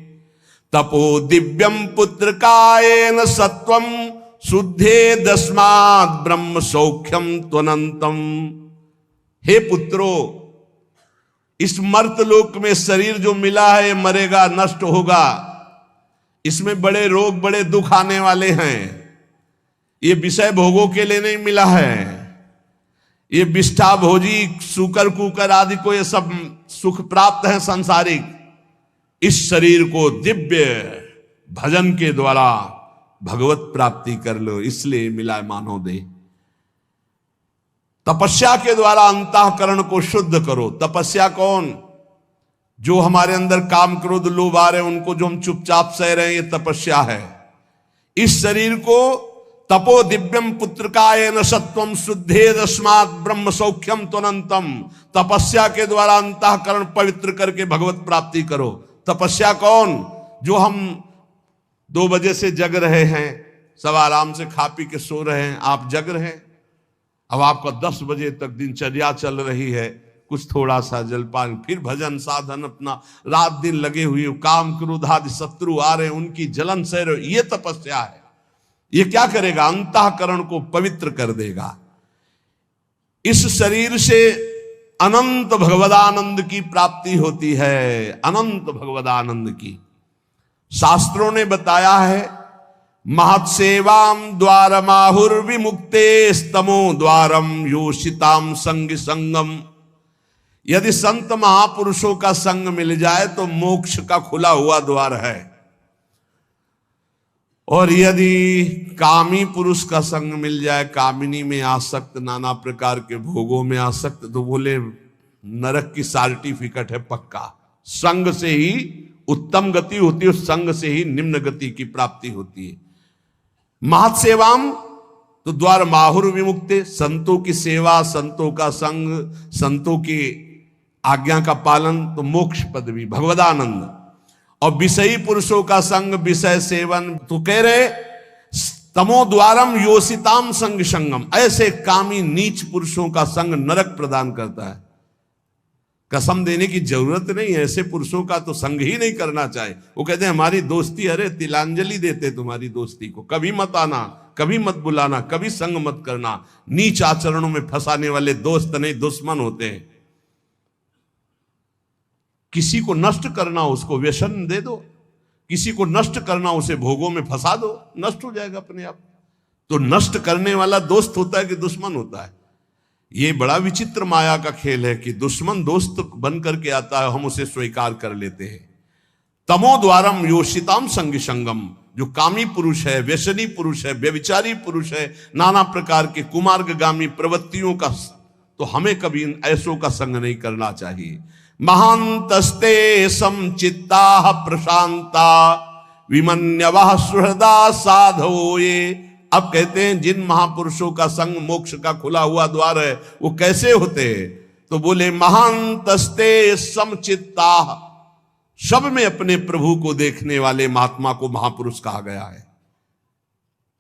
तपो दिव्यम पुत्र कायेन सत्वम शुद्धे दस्मात् ब्रह्म सौख्यम त्वनंतम। हे पुत्रो, इस मर्त लोक में शरीर जो मिला है मरेगा, नष्ट होगा। इसमें बड़े रोग, बड़े दुख आने वाले हैं। ये विषय भोगों के लिए नहीं मिला है। ये विष्ठा भोजी सूकर कुकर आदि को ये सब सुख प्राप्त है सांसारिक। इस शरीर को दिव्य भजन के द्वारा भगवत प्राप्ति कर लो, इसलिए मिला मानव देह। तपस्या के द्वारा अंतःकरण को शुद्ध करो। तपस्या कौन? जो हमारे अंदर काम क्रोध लोभ आ रहे हैं उनको जो हम चुपचाप सह रहे हैं, ये तपस्या है। इस शरीर को तपो दिव्यम पुत्र कायेन सत्वम शुद्धे दस्मात् ब्रह्म सौख्यम त्वनंतम। तपस्या के द्वारा अंतःकरण पवित्र करके भगवत प्राप्ति करो। तपस्या कौन? जो हम 2 बजे से जग रहे हैं, सब आराम से खा पी के सो रहे हैं, आप जग रहे हैं। अब आपका 10 बजे तक दिनचर्या चल रही है, कुछ थोड़ा सा जलपान, फिर भजन साधन, अपना रात दिन लगे हुए, काम क्रोध आदि शत्रु आ रहे हैं, उनकी जलन सह रहे, ये तपस्या है। ये क्या करेगा? अंतःकरण को पवित्र कर देगा। इस शरीर से अनंत भगवदानंद की प्राप्ति होती है, अनंत भगवदानंद की। शास्त्रों ने बताया है, महत्सेवाम द्वारमाहुर विमुक्ते स्तमो द्वारम योषिताम संग संगम। यदि संत महापुरुषों का संग मिल जाए तो मोक्ष का खुला हुआ द्वार है। और यदि कामी पुरुष का संग मिल जाए, कामिनी में आसक्त, नाना प्रकार के भोगों में आसक्त, तो बोले नरक की सर्टिफिकेट है पक्का। संग से ही उत्तम गति होती है, संग से ही निम्न गति की प्राप्ति होती है। महत्सेवाम तो द्वार माहुर विमुक्ते, संतों की सेवा, संतों का संग, संतों की आज्ञा का पालन, तो मोक्ष पदवी, भगवदानंद। और विषयी पुरुषों का संग, विषय सेवन, तो कह रहे तमो द्वारम योषिताम संग संगम। ऐसे कामी नीच पुरुषों का संग नरक प्रदान करता है। कसम देने की जरूरत नहीं है, ऐसे पुरुषों का तो संग ही नहीं करना चाहिए। वो कहते हैं हमारी दोस्ती, अरे तिलांजलि देते तुम्हारी दोस्ती को, कभी मत आना, कभी मत बुलाना, कभी संग मत करना। नीच आचरणों में फंसाने वाले दोस्त नहीं, दुश्मन होते हैं। किसी को नष्ट करना, उसको व्यसन दे दो। किसी को नष्ट करना, उसे भोगों में फंसा दो, नष्ट हो जाएगा अपने आप। तो नष्ट करने वाला दोस्त होता है कि दुश्मन होता है? ये बड़ा विचित्र माया का खेल है कि दुश्मन दोस्त बन करके आता है, हम उसे स्वीकार कर लेते हैं। तमो द्वारम योषिताम संग संगम। जो कामी पुरुष है, व्यसनी पुरुष है, व्यभिचारी पुरुष है, नाना प्रकार के कुमार्गगामी प्रवृत्तियों का, तो हमें कभी इन ऐसों का संग नहीं करना चाहिए। महांतस्ते समचित्ता प्रशांता विमन्यवः सुहृदा साधो ये। अब कहते हैं जिन महापुरुषों का संग मोक्ष का खुला हुआ द्वार है, वो कैसे होते हैं? तो बोले महांतस्ते समचित्ता, सब में अपने प्रभु को देखने वाले महात्मा को महापुरुष कहा गया है।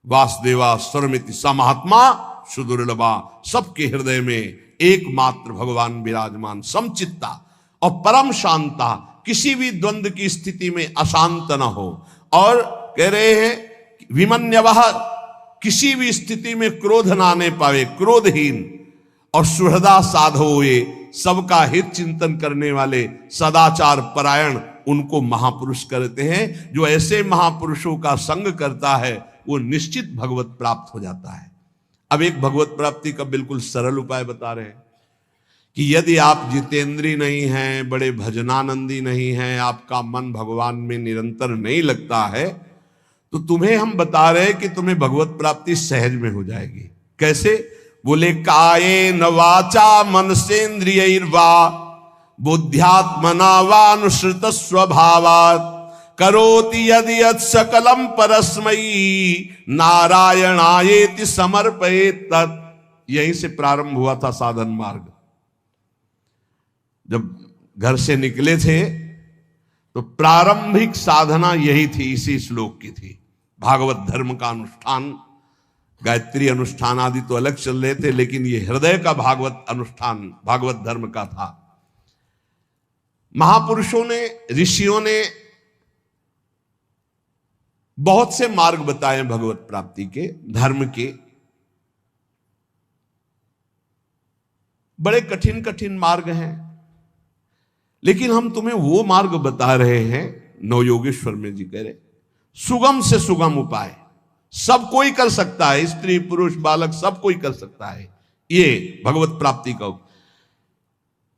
वासुदेवा सर्वमिति स महात्मा सुदुर्लभा। सबके हृदय में एकमात्र भगवान विराजमान, समचित्ता और परम शांता, किसी भी द्वंद्व की स्थिति में अशांत न हो। और कह रहे हैं विमन्यवः, किसी भी स्थिति में क्रोध ना आने पावे, क्रोधहीन। और सुहृदा साधो ये, सबका हित चिंतन करने वाले, सदाचार परायण, उनको महापुरुष करते हैं। जो ऐसे महापुरुषों का संग करता है वो निश्चित भगवत प्राप्त हो जाता है। अब एक भगवत प्राप्ति का बिल्कुल सरल उपाय बता रहे हैं कि यदि आप जितेंद्री नहीं हैं, बड़े भजनानंदी नहीं हैं, आपका मन भगवान में निरंतर नहीं लगता है, तो तुम्हें हम बता रहे हैं कि तुम्हें भगवत प्राप्ति सहज में हो जाएगी। कैसे? बोले कायेन वाचा मनसेन्द्रियैर्वा बुद्ध्यात्मना वानुसृत स्वभावात् करोति यदि यत् सकलम परस्मै नारायणायेति समर्पयेत् तत्। यहीं से प्रारंभ हुआ था साधन मार्ग। जब घर से निकले थे तो प्रारंभिक साधना यही थी, इसी श्लोक की थी। भागवत धर्म का अनुष्ठान, गायत्री अनुष्ठान आदि तो अलग चल रहे थे, लेकिन ये हृदय का भागवत अनुष्ठान भागवत धर्म का था। महापुरुषों ने, ऋषियों ने बहुत से मार्ग बताए भगवत प्राप्ति के, धर्म के। बड़े कठिन कठिन मार्ग हैं, लेकिन हम तुम्हें वो मार्ग बता रहे हैं, नवयोगेश्वर में जी कह रहे, सुगम से सुगम उपाय। सब कोई कर सकता है, स्त्री पुरुष बालक सब कोई कर सकता है। ये भगवत प्राप्ति का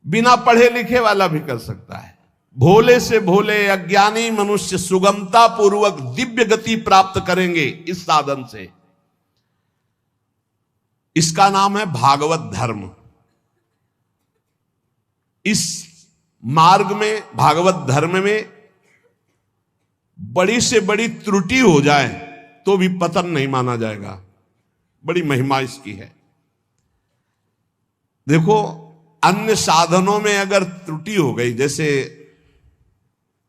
बिना पढ़े लिखे वाला भी कर सकता है। भोले से भोले अज्ञानी मनुष्य सुगमता पूर्वक दिव्य गति प्राप्त करेंगे इस साधन से। इसका नाम है भागवत धर्म। इस मार्ग में, भागवत धर्म में बड़ी से बड़ी त्रुटि हो जाए तो भी पतन नहीं माना जाएगा। बड़ी महिमा इसकी है। देखो, अन्य साधनों में अगर त्रुटि हो गई, जैसे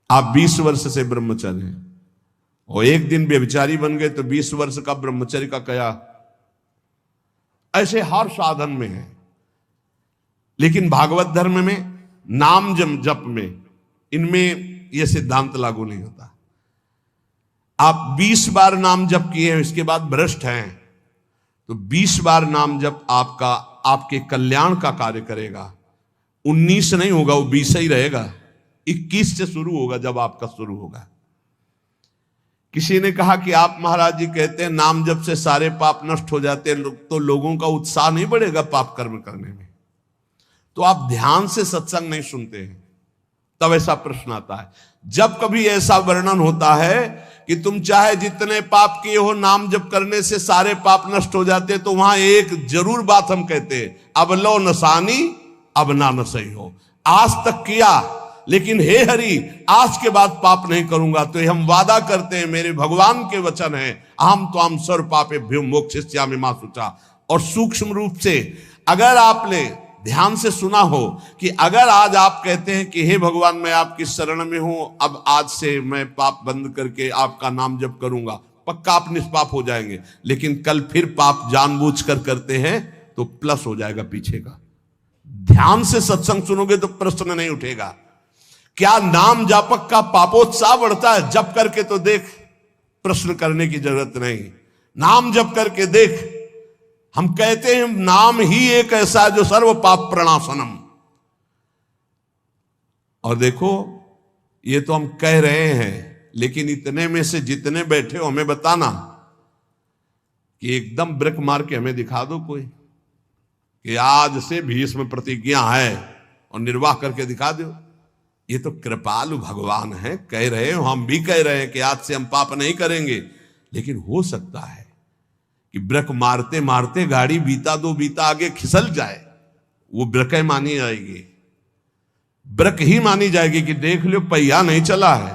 आप 20 वर्ष से ब्रह्मचर्य हैं और एक दिन व्यभिचारी बन गए तो 20 वर्ष का ब्रह्मचर्य का क्या, ऐसे हर साधन में है। लेकिन भागवत धर्म में, नाम जप में, इनमें यह सिद्धांत लागू नहीं होता। आप 20 बार नाम जप किए हैं, इसके बाद भ्रष्ट हैं, तो 20 बार नाम जप आपका, आपके कल्याण का कार्य करेगा। 19 नहीं होगा, वो 20 ही रहेगा। 21 से शुरू होगा जब आपका शुरू होगा। किसी ने कहा कि आप महाराज जी कहते हैं नाम जप से सारे पाप नष्ट हो जाते हैं, तो लोगों का उत्साह नहीं बढ़ेगा पाप कर्म करने में। तो आप ध्यान से सत्संग नहीं सुनते हैं, तब ऐसा प्रश्न आता है। जब कभी ऐसा वर्णन होता है कि तुम चाहे जितने पाप किए हो, नाम जप करने से सारे पाप नष्ट हो जाते, तो वहां एक जरूर बात हम कहते हैं, अब लो नसानी अब ना नसई हो। आज तक किया, लेकिन हे हरि आज के बाद पाप नहीं करूंगा। तो हम वादा करते हैं, मेरे भगवान के वचन है, अहम त्वाम सर्व पापेभ्यो मोक्षयिष्यामि मा शुचा। और सूक्ष्म रूप से अगर आपने ध्यान से सुना हो कि अगर आज आप कहते हैं कि हे भगवान मैं आपकी शरण में हूं, अब आज से मैं पाप बंद करके आपका नाम जप करूंगा, पक्का आप निष्पाप हो जाएंगे। लेकिन कल फिर पाप जानबूझकर करते हैं तो प्लस हो जाएगा पीछे का। ध्यान से सत्संग सुनोगे तो प्रश्न नहीं उठेगा। क्या नाम जापक का पापोत्साह बढ़ता है? जप करके तो देख, प्रश्न करने की जरूरत नहीं। नाम जप करके देख। हम कहते हैं नाम ही एक ऐसा है जो सर्व पाप प्रणाशनम। और देखो, ये तो हम कह रहे हैं, लेकिन इतने में से जितने बैठे हो हमें बताना कि एकदम ब्रेक मार के हमें दिखा दो कोई कि आज से भीष्म प्रतिज्ञा है और निर्वाह करके दिखा दो। ये तो कृपालु भगवान है, कह रहे हो, हम भी कह रहे हैं कि आज से हम पाप नहीं करेंगे। लेकिन हो सकता है कि ब्रेक मारते मारते गाड़ी बीता दो बीता आगे खिसल जाए, वो ब्रेक मानी जाएगी, ब्रेक ही मानी जाएगी कि देख लो पहिया नहीं चला है,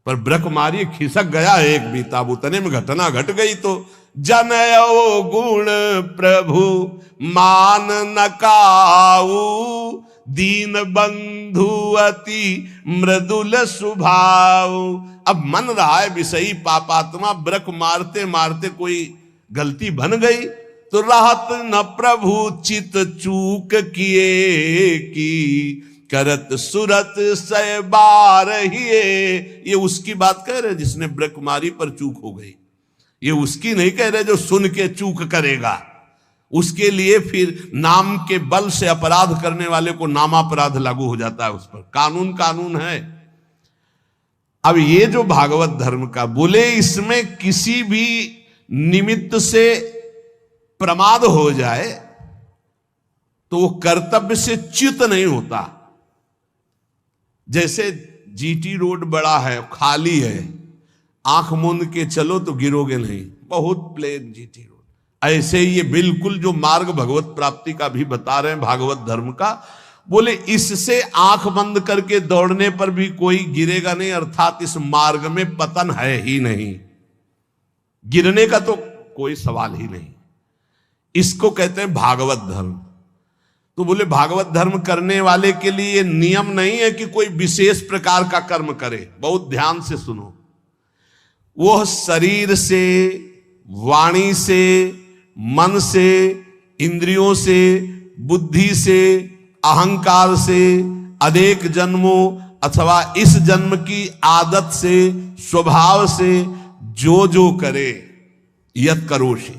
पर ब्रेक मारी खिसक गया एक बीता, उतने में घटना घट गई। तो जनयो गुण प्रभु मान नकाऊ, दीन बंधु अति मृदुल स्वभाव। अब मन रहा है विषयी पापात्मा, ब्रेक मारते मारते कोई गलती बन गई तो राहत न प्रभु चित चूक किए की, करत सुरत सय बार हिए। ये उसकी बात कह रहे जिसने ब्रेक मारी पर चूक हो गई, ये उसकी नहीं कह रहे जो सुन के चूक करेगा। उसके लिए फिर नाम के बल से अपराध करने वाले को नामापराध लागू हो जाता है उस पर। कानून कानून है। अब ये जो भागवत धर्म का बोले, इसमें किसी भी निमित्त से प्रमाद हो जाए तो वो कर्तव्य से च्युत नहीं होता। जैसे जीटी रोड बड़ा है, खाली है, आंख मूंद के चलो तो गिरोगे नहीं, बहुत प्लेन जीटी रोड, ऐसे ही ये बिल्कुल जो मार्ग भगवत प्राप्ति का भी बता रहे हैं, भागवत धर्म का, बोले इससे आंख बंद करके दौड़ने पर भी कोई गिरेगा नहीं, अर्थात इस मार्ग में पतन है ही नहीं, गिरने का तो कोई सवाल ही नहीं। इसको कहते हैं भागवत धर्म। तो बोले भागवत धर्म करने वाले के लिए ये नियम नहीं है कि कोई विशेष प्रकार का कर्म करे। बहुत ध्यान से सुनो, वो शरीर से, वाणी से, मन से, इंद्रियों से, बुद्धि से, अहंकार से, अनेक जन्मों अथवा इस जन्म की आदत से, स्वभाव से जो करे यत करोषि,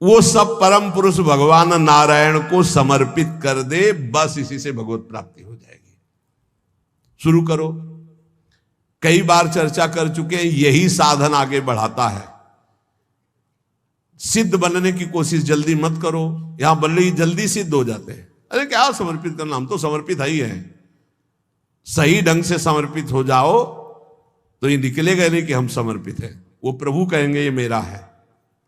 वो सब परम पुरुष भगवान नारायण को समर्पित कर दे, बस इसी से भगवत प्राप्ति हो जाएगी। शुरू करो। कई बार चर्चा कर चुके हैं, यही साधन आगे बढ़ाता है। सिद्ध बनने की कोशिश जल्दी मत करो, यहां बल्ले जल्दी सिद्ध हो जाते हैं। अरे क्या समर्पित करना, हम तो समर्पित ही हैं। सही ढंग से समर्पित हो जाओ तो ये निकलेगा नहीं कि हम समर्पित हैं। वो प्रभु कहेंगे ये मेरा है।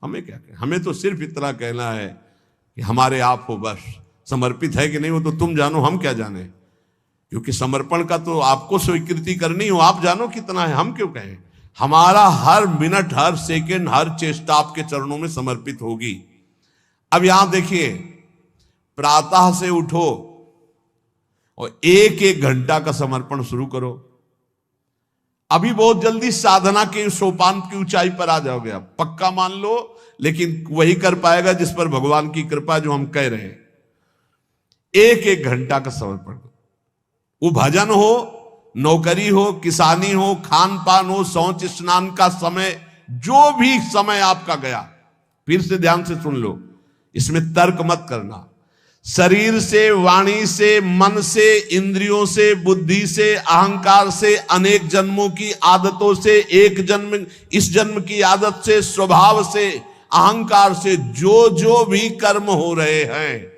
हमें क्या कहें, हमें तो सिर्फ इतना कहना है कि हमारे आप हो, बस। समर्पित है कि नहीं वो तो तुम जानो, हम क्या जाने। क्योंकि समर्पण का तो आपको स्वीकृति करनी हो, आप जानो कितना है, हम क्यों कहें। हमारा हर मिनट, हर सेकंड, हर चेष्टा आपके चरणों में समर्पित होगी। अब यहां देखिए, प्रातः से उठो और एक एक घंटा का समर्पण शुरू करो। अभी बहुत जल्दी साधना के सोपान की ऊंचाई पर आ जाओगे आप, पक्का मान लो। लेकिन वही कर पाएगा जिस पर भगवान की कृपा, जो हम कह रहे हैं। एक एक घंटा का समर्पण, वो भजन हो, नौकरी हो, किसानी हो, खान पान हो, शौच स्नान का समय, जो भी समय आपका गया, फिर से ध्यान से सुन लो, इसमें तर्क मत करना। शरीर से, वाणी से, मन से, इंद्रियों से, बुद्धि से, अहंकार से, अनेक जन्मों की आदतों से, एक जन्म, इस जन्म की आदत से, स्वभाव से, अहंकार से जो भी कर्म हो रहे हैं,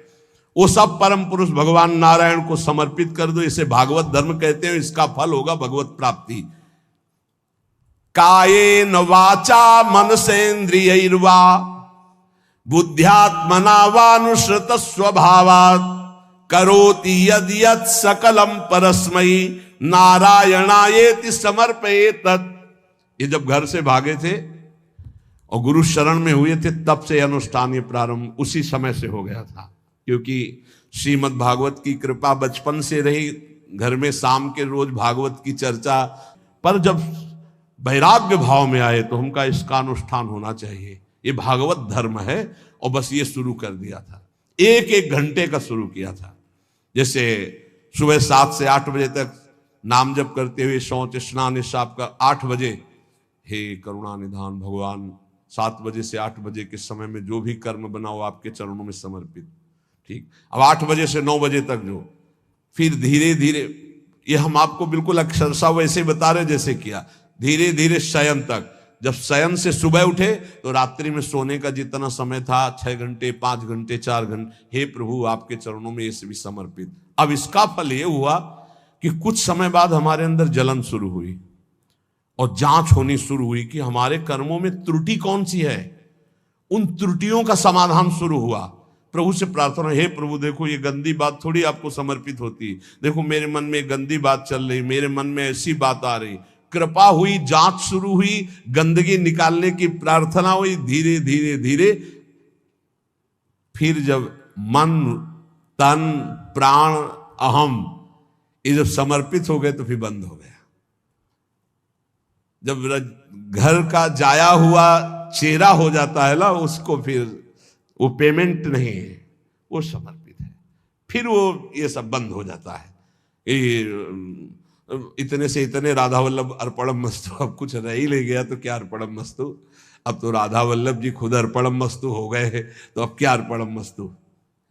वो सब परम पुरुष भगवान नारायण को समर्पित कर दो। इसे भागवत धर्म कहते हैं। इसका फल होगा भगवत प्राप्ति। कायेन वाचा मनसेन्द्रियैर्वा बुद्ध्यात्मना वानुश्रुत स्वभावात् करोति यद यद सकलम परस्मै नारायणायेति समर्पयेत। ये जब घर से भागे थे और गुरु शरण में हुए थे, तब से अनुष्ठान ये प्रारंभ उसी समय से हो गया था। क्योंकि श्रीमद् भागवत की कृपा बचपन से रही, घर में शाम के रोज भागवत की चर्चा। पर जब वैराग्य भाव में आए तो हमका इसका अनुष्ठान होना चाहिए, ये भागवत धर्म है। और बस ये शुरू कर दिया था, एक एक घंटे का शुरू किया था। जैसे सुबह 7 से 8 बजे तक नाम जप करते हुए शौच स्नान साफ का 8 बजे, हे करुणा निधान भगवान, 7 बजे से 8 बजे के समय में जो भी कर्म बनाओ आपके चरणों में समर्पित। ठीक, अब 8 बजे से 9 बजे तक जो, फिर धीरे धीरे, ये हम आपको बिल्कुल अक्षरशः वैसे बता रहे जैसे किया, धीरे धीरे शयन तक। जब शयन से सुबह उठे तो रात्रि में सोने का जितना समय था, 6 घंटे, 5 घंटे, 4 घंटे, हे प्रभु आपके चरणों में ये भी समर्पित। अब इसका फल ये हुआ कि कुछ समय बाद हमारे अंदर जलन शुरू हुई और जांच होनी शुरू हुई कि हमारे कर्मों में त्रुटि कौन सी है। उन त्रुटियों का समाधान शुरू हुआ। प्रभु से प्रार्थना, हे प्रभु देखो ये गंदी बात थोड़ी आपको समर्पित होती, देखो मेरे मन में गंदी बात चल रही, मेरे मन में ऐसी बात आ रही। कृपा हुई, जांच शुरू हुई, गंदगी निकालने की प्रार्थना हुई। धीरे धीरे धीरे फिर जब मन, तन, प्राण, अहम ये जब समर्पित हो गए तो फिर बंद हो गया। जब घर का जाया हुआ चेहरा हो जाता है ना, उसको फिर वो पेमेंट नहीं है, वो समर्पित है, फिर वो ये सब बंद हो जाता है। इतने से इतने राधा वल्लभ अर्पणम मस्तु, अब कुछ रह ही ले गया तो क्या अर्पणम मस्तु। अब तो राधा वल्लभ जी खुद अर्पणम मस्तु हो गए हैं, तो अब क्या अर्पणम मस्तु,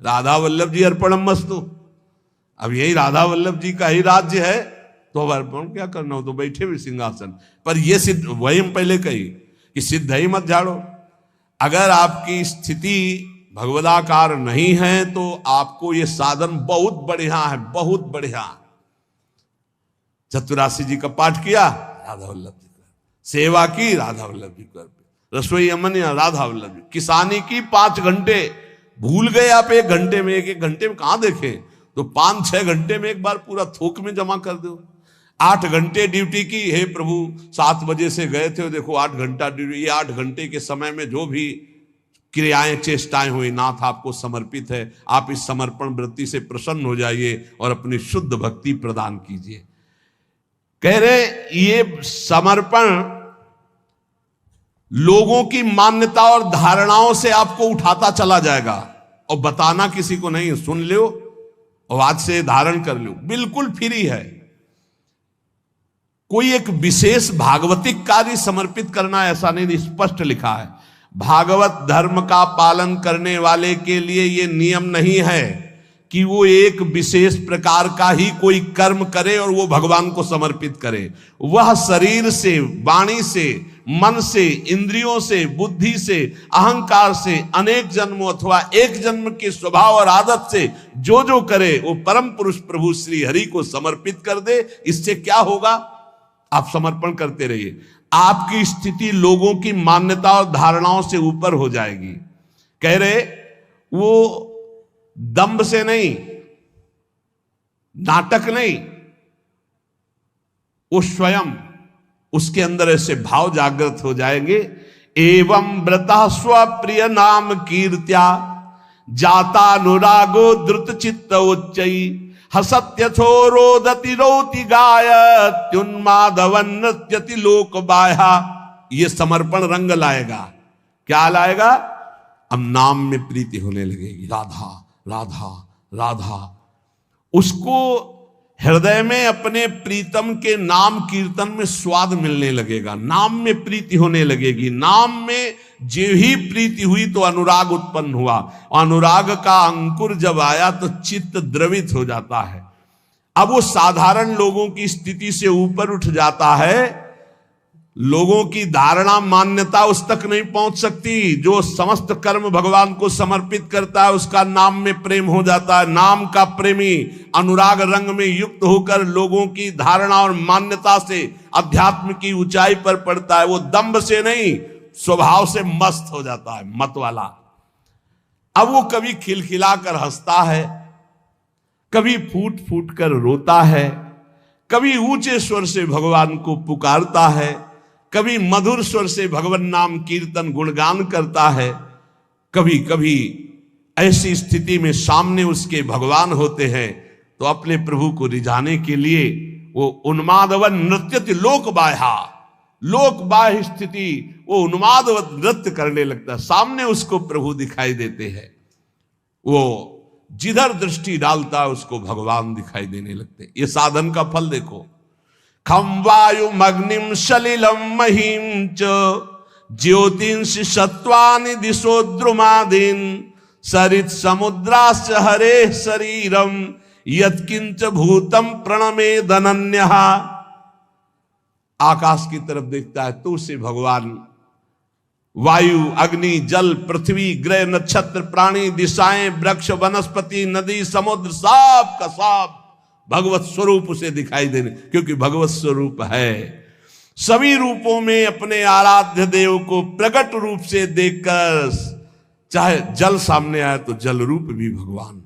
राधा वल्लभ जी अर्पणम मस्तु। अब यही राधा वल्लभ जी का ही राज्य है, तो अब अर्पण क्या करना हो, तो बैठे हुए सिंहासन पर। ये सिद्ध, वही हम पहले कही कि सिद्ध ही मत झाड़ो। अगर आपकी स्थिति भगवदाकार नहीं है तो आपको ये साधन बहुत बढ़िया है, बहुत बढ़िया। चतुरासी जी का पाठ किया, राधा वल्लभ जी कर, सेवा की, राधा वल्लभ जी कर, रसोई अमन या राधा वल्लभ। किसानी की 5 घंटे, भूल गए आप 1 घंटे में, एक घंटे में कहां देखें, तो 5-6 घंटे में एक बार पूरा थोक में जमा कर दो। 8 घंटे ड्यूटी की, हे प्रभु 7 बजे से गए थे, देखो 8 घंटा ड्यूटी। ये 8 घंटे के समय में जो भी क्रियाएं चेष्टाएं हुई, नाथ आपको समर्पित है। आप इस समर्पण वृत्ति से प्रसन्न हो जाइए और अपनी शुद्ध भक्ति प्रदान कीजिए। कह रहे ये समर्पण लोगों की मान्यता और धारणाओं से आपको उठाता चला जाएगा, और बताना किसी को नहीं, सुन लो और आज से धारण कर लो, बिल्कुल फ्री है। कोई एक विशेष भागवतिक कार्य समर्पित करना ऐसा नहीं, स्पष्ट लिखा है। भागवत धर्म का पालन करने वाले के लिए यह नियम नहीं है कि वो एक विशेष प्रकार का ही कोई कर्म करे और वो भगवान को समर्पित करे। वह शरीर से, वाणी से, मन से, इंद्रियों से, बुद्धि से, अहंकार से, अनेक जन्मों अथवा एक जन्म के स्वभाव और आदत से जो जो करे वो परम पुरुष प्रभु श्री हरि को समर्पित कर दे। इससे क्या होगा? आप समर्पण करते रहिए, आपकी स्थिति लोगों की मान्यता और धारणाओं से ऊपर हो जाएगी। कह रहे वो दंभ से नहीं, नाटक नहीं, वो स्वयं उसके अंदर ऐसे भाव जागृत हो जाएंगे। एवं व्रतः स्वप्रिय नाम कीर्त्या जाता अनुरागो द्रुत चित्त उच्चई हसत्यथो रोदति रोति गायत्युन्मादवन नृत्यति लोक बाह्या। ये समर्पण रंग लाएगा। क्या लाएगा? अब नाम में प्रीति होने लगेगी, राधा राधा राधा। उसको हृदय में अपने प्रीतम के नाम कीर्तन में स्वाद मिलने लगेगा, नाम में प्रीति होने लगेगी। नाम में जो ही प्रीति हुई तो अनुराग उत्पन्न हुआ, अनुराग का अंकुर जब आया तो चित्त द्रवित हो जाता है। अब वो साधारण लोगों की स्थिति से ऊपर उठ जाता है। लोगों की धारणा मान्यता उस तक नहीं पहुंच सकती। जो समस्त कर्म भगवान को समर्पित करता है उसका नाम में प्रेम हो जाता है। नाम का प्रेमी अनुराग रंग में युक्त होकर लोगों की धारणा और मान्यता से अध्यात्म की ऊंचाई पर पड़ता है। वो दंभ से नहीं, स्वभाव से मस्त हो जाता है, मत वाला। अब वो कभी खिलखिलाकर हंसता है, कभी फूट फूट कर रोता है, कभी ऊंचे स्वर से भगवान को पुकारता है, कभी मधुर स्वर से भगवान नाम कीर्तन गुणगान करता है। कभी कभी ऐसी स्थिति में सामने उसके भगवान होते हैं तो अपने प्रभु को रिझाने के लिए वो उन्मादवन नृत्यति लोक बाह्या, लोक बाह्य स्थिति वो उन्मादवत नृत्य करने लगता है। सामने उसको प्रभु दिखाई देते हैं, वो जिधर दृष्टि डालता है उसको भगवान दिखाई देने लगते। ये साधन का फल देखो। खम वायु मग्निम सलिलम महीम च ज्योतिंष सत्वानि दिशो द्रुमादीन सरित समुद्राश्च हरे शरीरम यत्किंच भूतम प्रणमे दनन्यः। आकाश की तरफ देखता है तो उसे भगवान वायु, अग्नि, जल, पृथ्वी, ग्रह, नक्षत्र, प्राणी, दिशाएं, वृक्ष, वनस्पति, नदी, समुद्र, सब का सब भगवत स्वरूप उसे दिखाई देने, क्योंकि भगवत स्वरूप है। सभी रूपों में अपने आराध्य देव को प्रकट रूप से देखकर, चाहे जल सामने आए तो जल रूप भी भगवान,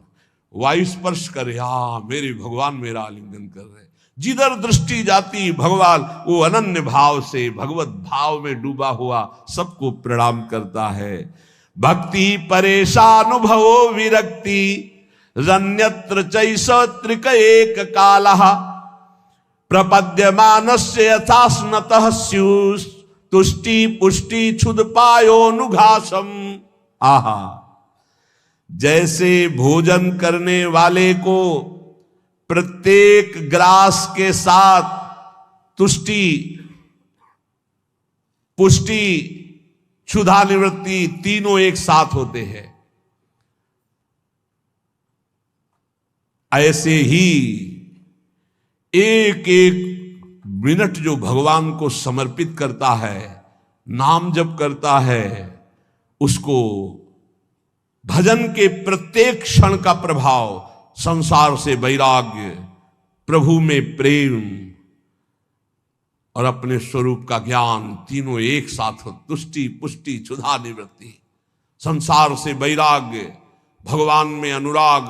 वायु स्पर्श करे, हाँ मेरे भगवान मेरा आलिंगन कर रहे। जिधर दृष्टि जाती भगवान वो अनन्य भाव से भगवत भाव में डूबा हुआ सबको प्रणाम करता है। भक्ति परेशानुभवो विरक्ति रन्यत्र चैष त्रिक एक कालः प्रपद्यमानस्य यथा स्नतः स्युस् तुष्टि पुष्टि क्षुद पायोनुघासम। आहा, जैसे भोजन करने वाले को प्रत्येक ग्रास के साथ तुष्टि, पुष्टि, क्षुधा निवृत्ति तीनों एक साथ होते हैं, ऐसे ही एक एक मिनट जो भगवान को समर्पित करता है, नाम जप करता है, उसको भजन के प्रत्येक क्षण का प्रभाव, संसार से वैराग्य, प्रभु में प्रेम, और अपने स्वरूप का ज्ञान, तीनों एक साथ हो, तुष्टि पुष्टि क्षुधा निवृत्ति, संसार से वैराग्य, भगवान में अनुराग,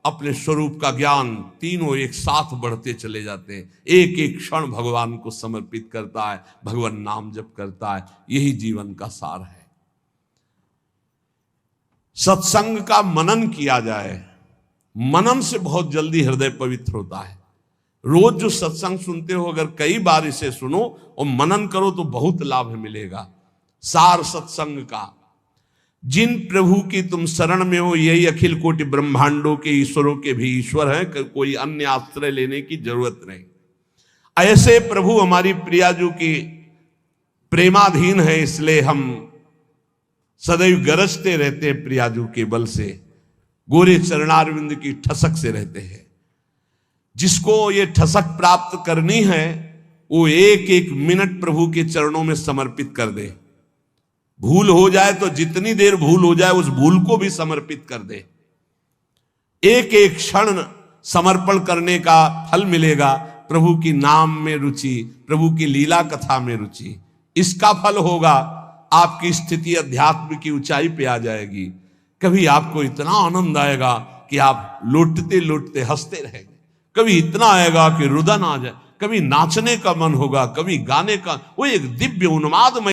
अपने स्वरूप का ज्ञान, तीनों एक साथ बढ़ते चले जाते हैं। एक एक क्षण भगवान को समर्पित करता है, भगवान नाम जप करता है। यही जीवन का सार है। सत्संग का मनन किया जाए, मनन से बहुत जल्दी हृदय पवित्र होता है। रोज जो सत्संग सुनते हो, अगर कई बार इसे सुनो और मनन करो तो बहुत लाभ मिलेगा। सार सत्संग का, जिन प्रभु की तुम शरण में हो, यही अखिल कोटि ब्रह्मांडों के ईश्वरों के भी ईश्वर हैं, कोई अन्य आश्रय लेने की जरूरत नहीं। ऐसे प्रभु हमारी प्रियाजू की प्रेमाधीन है, इसलिए हम सदैव गरजते रहते हैं प्रियाजू के बल से, गोरे चरणारविंद की ठसक से रहते हैं। जिसको ये ठसक प्राप्त करनी है वो एक एक मिनट प्रभु के चरणों में समर्पित कर दे। भूल हो जाए तो जितनी देर भूल हो जाए उस भूल को भी समर्पित कर दे। एक एक क्षण समर्पण करने का फल मिलेगा। प्रभु की नाम में रुचि, प्रभु की लीला कथा में रुचि, इसका फल होगा। आपकी स्थिति अध्यात्म की ऊंचाई पे आ जाएगी। कभी आपको इतना आनंद आएगा कि आप लौटते लौटते हंसते रहेंगे। कभी इतना आएगा कि रुदन आ जाए, कभी नाचने का मन होगा, कभी गाने का, वो एक दिव्य उन्माद में